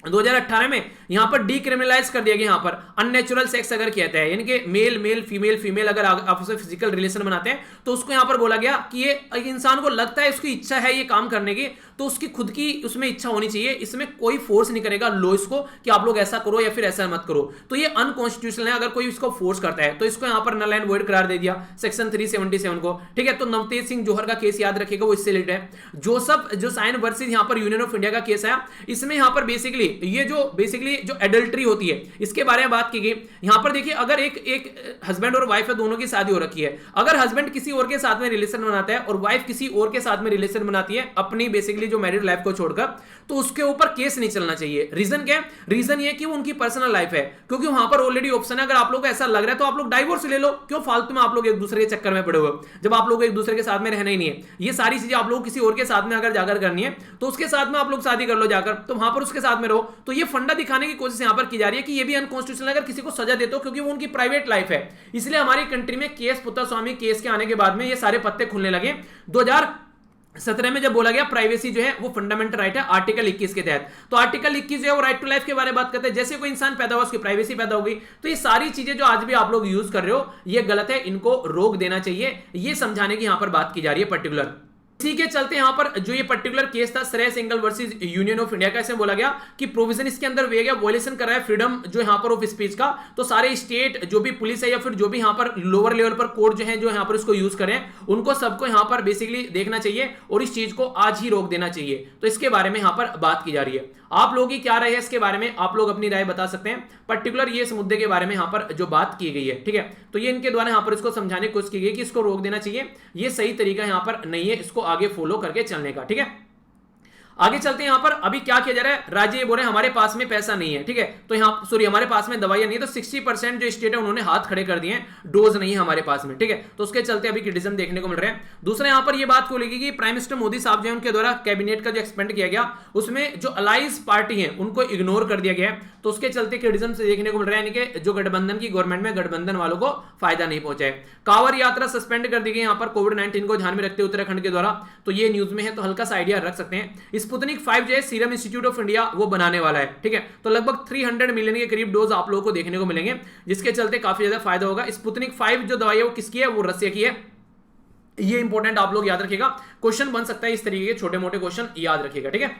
S1: 2018 में, यहां पर डिक्रिमिनलाइज कर दिया गया यहां पर अननेचुरल सेक्स अगर कहता है, यानी कि मेल मेल फीमेल फीमेल अगर आपस में फिजिकल रिलेशन बनाते हैं, तो उसको यहां पर बोला गया कि ये इंसान को लगता है उसकी इच्छा है ये काम करने की, तो उसकी खुद की उसमें इच्छा होनी चाहिए, इसमें कोई फोर्स नहीं करेगा लॉ इसको कि आप लोग ऐसा करो या फिर ऐसा मत करो। तो ये अनकॉन्स्टिट्यूशनल है अगर कोई इसको फोर्स करता है, तो इसको यहां पर नल एंड वॉइड करार दे दिया सेक्शन 377 को, ठीक है। तो नवतेज सिंह जौहर का केस याद रखिएगा, वो इससे रिलेटेड है। जोसेफ जोसाइन वर्सेस यहां पर यूनियन ऑफ इंडिया का केस है, इसमें यहां पर बेसिकली ये जो एडल्ट्री होती है इसके बारे में बात की गई। यहां पर देखिए अगर एक हस्बैंड और वाइफ है, दोनों की शादी हो रखी है, अगर हस्बैंड किसी और के साथ में रिलेशन बनाता है और वाइफ किसी और के साथ में रिलेशन बनाती है अपनी बेसिकली जो मैरिड लाइफ को छोड़कर, तो उसके ऊपर केस नहीं चलना चाहिए। रीजन क्या है? रीजन ये कि वो उनकी पर्सनल लाइफ है, क्योंकि वहां पर ऑलरेडी ऑप्शन है, अगर आप लोग को ऐसा लग रहा है तो आप लोग डाइवोर्स ले लो, क्यों फालतू में आप लोग एक दूसरे के चक्कर में पड़े हुए, जब आप लोग एक दूसरे के साथ में रहना ही नहीं है। ये सारी चीजें आप लोग किसी और के साथ में अगर जाकर करनी है तो उसके साथ में आप लोग शादी कर लो जाकर, तो वहां पर उसके साथ में रहो। तो ये फंडा दिखाने की कोशिश यहां पर की जा रही है कि ये भी अनकॉन्स्टिट्यूशनल अगर किसी को सजा देते हो, क्योंकि वो उनकी प्राइवेट लाइफ है। इसलिए हमारी कंट्री में केस पुत्तस्वामी केस के आने के बाद में ये सारे पत्ते खुलने लगे। 2017 में जब बोला गया प्राइवेसी जो है वो फंडामेंटल राइट है आर्टिकल 21 के तहत, तो आर्टिकल 21 जो है वो राइट टू लाइफ के बारे में बात करते हैं। जैसे कोई इंसान पैदा हुआ उसकी प्राइवेसी पैदा हो गई, तो ये सारी चीजें जो आज भी आप लोग यूज कर रहे हो ये गलत है, इनको रोक देना चाहिए, ये समझाने की यहां पर बात की जा रही है पर्टिकुलर। इसी के चलते यहां पर जो ये पर्टिकुलर केस था श्रेय Singhal versus union of India का, इसमें बोला गया कि प्रोविजन इसके अंदर वे गया वॉयलेशन कर रहा है फ्रीडम जो यहां पर ऑफ स्पीच का, तो सारे स्टेट जो भी पुलिस है या फिर जो भी यहां पर लोअर लेवल पर कोर्ट जो है जो यहां पर इसको यूज करें, उनको सबको यहां पर बेसिकली देखना चाहिए और इस चीज को आज ही रोक देना चाहिए। तो इसके बारे में यहां पर बात की जा रही है। आप लोगों की क्या राय है इसके बारे में, आप लोग अपनी राय बता सकते हैं। पर्टिकुलर ये इस मुद्दे के बारे में यहां पर जो बात की गई है, ठीक है, तो ये इनके द्वारा यहां पर इसको समझाने की कोशिश की गई कि इसको रोक देना चाहिए, ये सही तरीका यहां पर नहीं है इसको आगे फॉलो करके चलने का, ठीक है। आगे चलते हैं, यहां पर अभी क्या किया जा रहा है, राज्य ये बोल रहे हैं हमारे पास में पैसा नहीं है, ठीक है, तो यहां सॉरी हमारे पास में दवाइयां नहीं है, तो 60% जो स्टेट है उन्होंने हाथ खड़े कर दिए हैं, डोज नहीं है हमारे पास में, ठीक है, तो उसके चलते अभी क्रिटिसिज्म देखने को मिल रहे हैं। दूसरा यहां पर ये बात को लेगी कि प्राइम मिनिस्टर मोदी साहब जो है उनके द्वारा कैबिनेट का जो एक्सपेंड किया गया उसमें जो अलाइज पार्टी है उनको इग्नोर कर दिया गया है, तो उसके चलते क्रिटिसिज्म से देखने को मिल रहा है, यानी कि जो गठबंधन की गवर्नमेंट में गठबंधन वालों को फायदा नहीं पहुंचा है। कांवर यात्रा सस्पेंड कर दी गई यहां पर कोविड-19 को ध्यान में रखते हुए उत्तराखंड के द्वारा, तो ये न्यूज में है, तो हल्का सा आइडिया रख सकते हैं। स्पुतनिक 5 जो है सीरम इंस्टीट्यूट ऑफ इंडिया वो बनाने वाला है, ठीक है, तो लगभग 300 मिलियन के करीब डोज आप लोगों को देखने को मिलेंगे, जिसके चलते काफी ज्यादा फायदा होगा। स्पुतनिक 5 जो दवाई है वो किसकी है, वो रसिया की है। ये इंपॉर्टेंट आप लोग याद रखिएगा, क्वेश्चन बन सकता है इस तरीके के छोटे मोटे क्वेश्चन याद रखिएगा, ठीक है।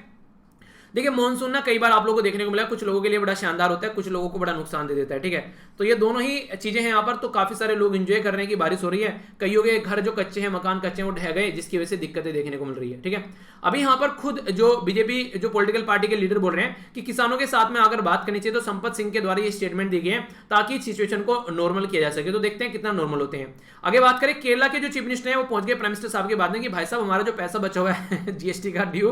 S1: देखिए मॉनसून ना कई बार आप लोगों को देखने को मिला, कुछ लोगों के लिए बड़ा शानदार होता है, कुछ लोगों को बड़ा नुकसान दे देता है, ठीक है। तो ये दोनों ही चीजें हैं यहाँ पर। तो काफी सारे लोग एंजॉय करने की बारिश हो रही है, कईयों के घर जो कच्चे हैं, मकान कच्चे हैं, वो ढह गए, जिसकी वजह से दिक्कतें देखने को मिल रही है, ठीक है। अभी यहाँ पर खुद जो बीजेपी जो पॉलिटिकल पार्टी के लीडर बोल रहे हैं कि किसानों के साथ में अगर बात करनी चाहिए तो संपत सिंह के द्वारा ये स्टेटमेंट दी गई है ताकि इस सिचुएशन को नॉर्मल किया जा सके। तो देखते हैं कितना नॉर्मल होते हैं। आगे बात करें, केरला के जो चीफ मिनिस्टर है वो पहुंच गए प्राइम मिनिस्टर साहब के बाद में कि भाई साहब हमारा जो पैसा बचा हुआ है जीएसटी का ड्यू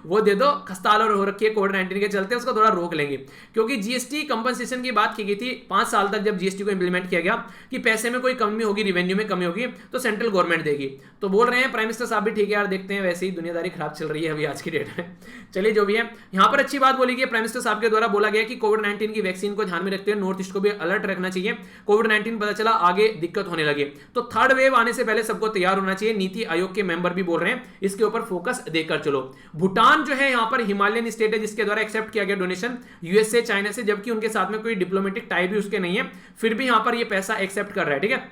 S1: वो दे दो, खस्ताल और हो रखी है कोविड-19 के चलते, उसको थोड़ा रोक लेंगे। क्योंकि जीएसटी कंपनसेशन की बात की गई थी 5 साल तक, जब जीएसटी को इंप्लीमेंट किया गया कि पैसे में कोई कमी होगी, रेवेन्यू में कमी होगी तो सेंट्रल गवर्नमेंट देगी। तो बोल रहे हैं प्राइम मिनिस्टर साहब भी ठीक है यार, देखते हैं, वैसे ही दुनियादारी खराब चल रही है अभी आज की डेट में। चलिए जो भी है, यहाँ पर अच्छी बात बोली गई प्राइम मिनिस्टर साहब के द्वारा, बोला गया कि कोविड-19 की वैक्सीन को ध्यान में रखते हुए नॉर्थ ईस्ट को भी अलर्ट रखना चाहिए। कोविड-19 पता चला आगे दिक्कत होने लगी तो थर्ड वेव आने से पहले सबको तैयार होना चाहिए। नीति आयोग के मेंबर भी बोल रहे हैं इसके ऊपर फोकस देकर चलो। भूटान जो है यहाँ पर हिमालयन स्टेट है जिसके द्वारा एक्सेप्ट किया गया डोनेशन यूएसए चाइना से, जबकि उनके साथ में कोई डिप्लोमेटिक टाई भी उसके नहीं है, फिर भी यहाँ पर ये पैसा एक्सेप्ट कर रहा है, ठीक है।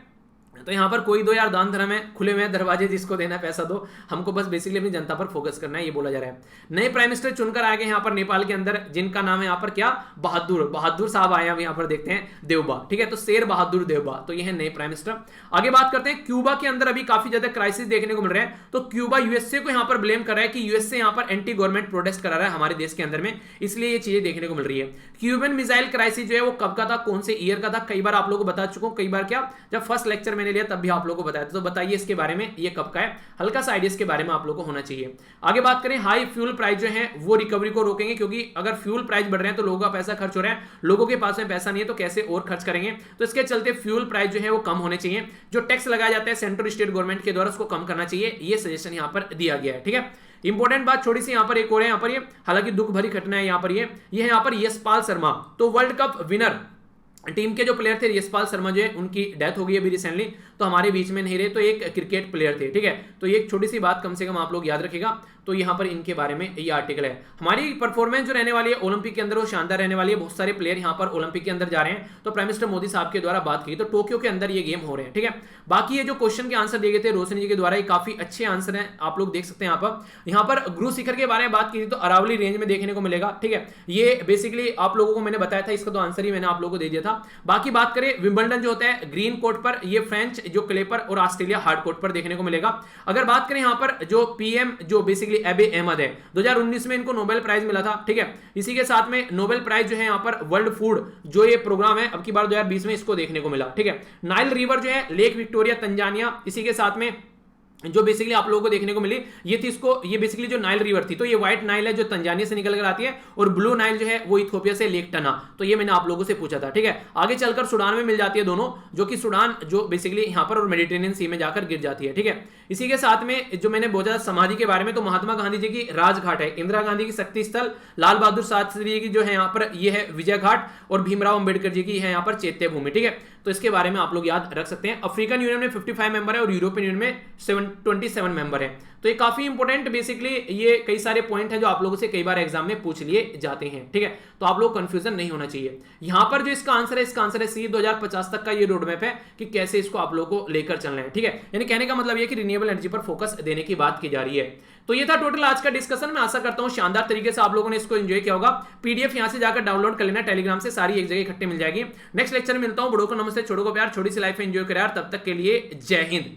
S1: तो यहाँ पर कोई दो यार, दान धर्म है, खुले हुए दरवाजे, जिसको देना पैसा दो, हमको बस बेसिकली अपनी जनता पर फोकस करना है, ये बोला जा रहा है। नए प्राइम मिनिस्टर चुनकर आए गए यहाँ पर नेपाल के अंदर, जिनका नाम है यहाँ पर क्या, बहादुर साहब आए हैं यहाँ पर, देखते हैं देवबा, ठीक है। तो शेर बहादुर देवबा, तो ये है नए प्राइम मिनिस्टर। आगे बात करते हैं, क्यूबा के अंदर अभी काफी ज्यादा क्राइसिस देखने को मिल रहा है। तो क्यूबा यूएसए को यहाँ पर ब्लेम कर रहा है कि यूएसए यहाँ पर एंटी गवर्नमेंट प्रोटेस्ट करा रहा है हमारे देश के अंदर में, इसलिए ये चीजें देखने को मिल रही है। क्यूबन मिसाइल क्राइसिस जो है वो कब का था, कौन से ईयर का था, कई बार आप लोगों को बता चुका हूं, कई बार क्या, जब फर्स्ट लेक्चर मैंने लिया तब भी आप लोगों को बताया था। तो बताइए इसके बारे में, ये कब का है, हल्का सा आइडिया इसके बारे में आप लोगों को होना चाहिए। आगे बात करें, हाई फ्यूल प्राइस जो है वो रिकवरी को रोकेंगे, क्योंकि अगर फ्यूल प्राइस बढ़ रहे हैं तो लोगों का पैसा खर्च हो रहा है, लोगों के पास में पैसा नहीं है तो कैसे और खर्च करेंगे। तो इसके चलते फ्यूल प्राइस जो है वो कम होने चाहिए। जो टैक्स लगाया जाता है सेंट्रल स्टेट गवर्नमेंट के द्वारा उसको कम करना चाहिए, ये सजेशन यहां पर दिया गया है, ठीक है। इंपॉर्टेंट बात छोटी सी यहाँ पर एक और है, यहाँ पर ये हालांकि दुख भरी घटना है यहाँ पर, ये है यहाँ पर यशपाल शर्मा, तो वर्ल्ड कप विनर टीम के जो प्लेयर थे यशपाल शर्मा जो है उनकी डेथ हो गई अभी रिसेंटली, तो हमारे बीच में नहीं रहे, तो एक क्रिकेट प्लेयर थे, ठीक है। तो ये एक छोटी सी बात कम से कम आप लोग याद रखिएगा। तो यहाँ पर इनके बारे में ये आर्टिकल है। हमारी परफॉर्मेंस जो रहने वाली है ओलंपिक के अंदर वो शानदार रहने वाली है, बहुत सारे प्लेयर यहाँ पर ओलंपिक के अंदर जा रहे हैं। तो प्राइम मिनिस्टर मोदी साहब के द्वारा बात की तो टोक्यो के अंदर ये गेम हो रहे हैं, ठीक है। बाकी ये जो क्वेश्चन के आंसर दिए गए थे रोशनी जी के द्वारा, ये काफी अच्छे आंसर हैं, आप लोग देख सकते हैं। यहाँ पर गुरु शिखर के बारे में बात की थी तो अरावली रेंज में देखने को मिलेगा, ठीक है। ये बेसिकली आप लोगों को मैंने बताया था, इसका तो आंसर ही मैंने आप लोगों को दे दिया था। बाकी बात करें विंबलडन जो होता है ग्रीन कोर्ट पर, ये फ्रेंच जो क्ले पर, और ऑस्ट्रेलिया हार्ड कोर्ट पर देखने को मिलेगा। अगर बात करें यहाँ पर जो पीएम जो बेसिकली एबे अहमद है, 2019 में इनको नोबेल प्राइज मिला था, ठीक है। इसी के साथ में नोबेल प्राइज जो है यहाँ पर वर्ल्ड फूड जो ये प्रोग्राम है अब की बार 2020 में इसको देखने को मिला, ठीक है। नाइल रिवर जो है लेक विक्टोरिया तंजानिया, इसी के साथ में जो बेसिकली आप लोगों को देखने को मिली ये थी, इसको ये बेसिकली जो नाइल रिवर थी, तो ये व्हाइट नाइल है जो तंजानिया से निकल कर आती है, और ब्लू नाइल जो है वो इथियोपिया से लेक टना, तो ये मैंने आप लोगों से पूछा था, ठीक है। आगे चलकर सुडान में मिल जाती है दोनों, जो कि सुडान जो बेसिकली यहाँ पर और मेडिटेरियन सी में जाकर गिर जाती है, ठीक है। इसी के साथ में जो मैंने बोला समाधि के बारे में, तो महात्मा गांधी जी की राजघाट है, इंदिरा गांधी की शक्ति स्थल, लाल बहादुर शास्त्री जी की जो है यहाँ पर ये है विजय घाट, और भीमराव अंबेडकर जी की है यहाँ पर चैत्य भूमि, ठीक है। तो इसके बारे में आप लोग याद रख सकते हैं। अफ्रीकन यूनियन में 55 मेंबर है और यूरोपियन यूनियन में 27 मेंबर है। तो ये काफी इंपॉर्टेंट बेसिकली ये कई सारे पॉइंट है जो आप लोगों से कई बार एग्जाम में पूछ लिए जाते हैं, ठीक है। तो आप लोग कंफ्यूजन नहीं होना चाहिए। यहां पर जो इसका आंसर है सी 2050 तक का ये रोड मैप है कि कैसे इसको आप लोगों को लेकर चलना है, ठीक है। यानी कहने का मतलब ये कि रिन्यूएबल एनर्जी पर फोकस देने की बात की जा रही है। तो ये था टोटल आज का डिस्कशन। मैं आशा करता हूं शानदार तरीके से आप लोगों ने इसको एंजॉय किया होगा। पीडीएफ यहां से जाकर डाउनलोड कर लेना, टेलीग्राम से सारी एक जगह इकट्ठे मिल जाएगी। नेक्स्ट लेक्चर में मिलता हूं। बड़ों को नमस्ते, छोटों को प्यार, छोटी सी लाइफ एंजॉय करें यार। तब तक के लिए जय हिंद।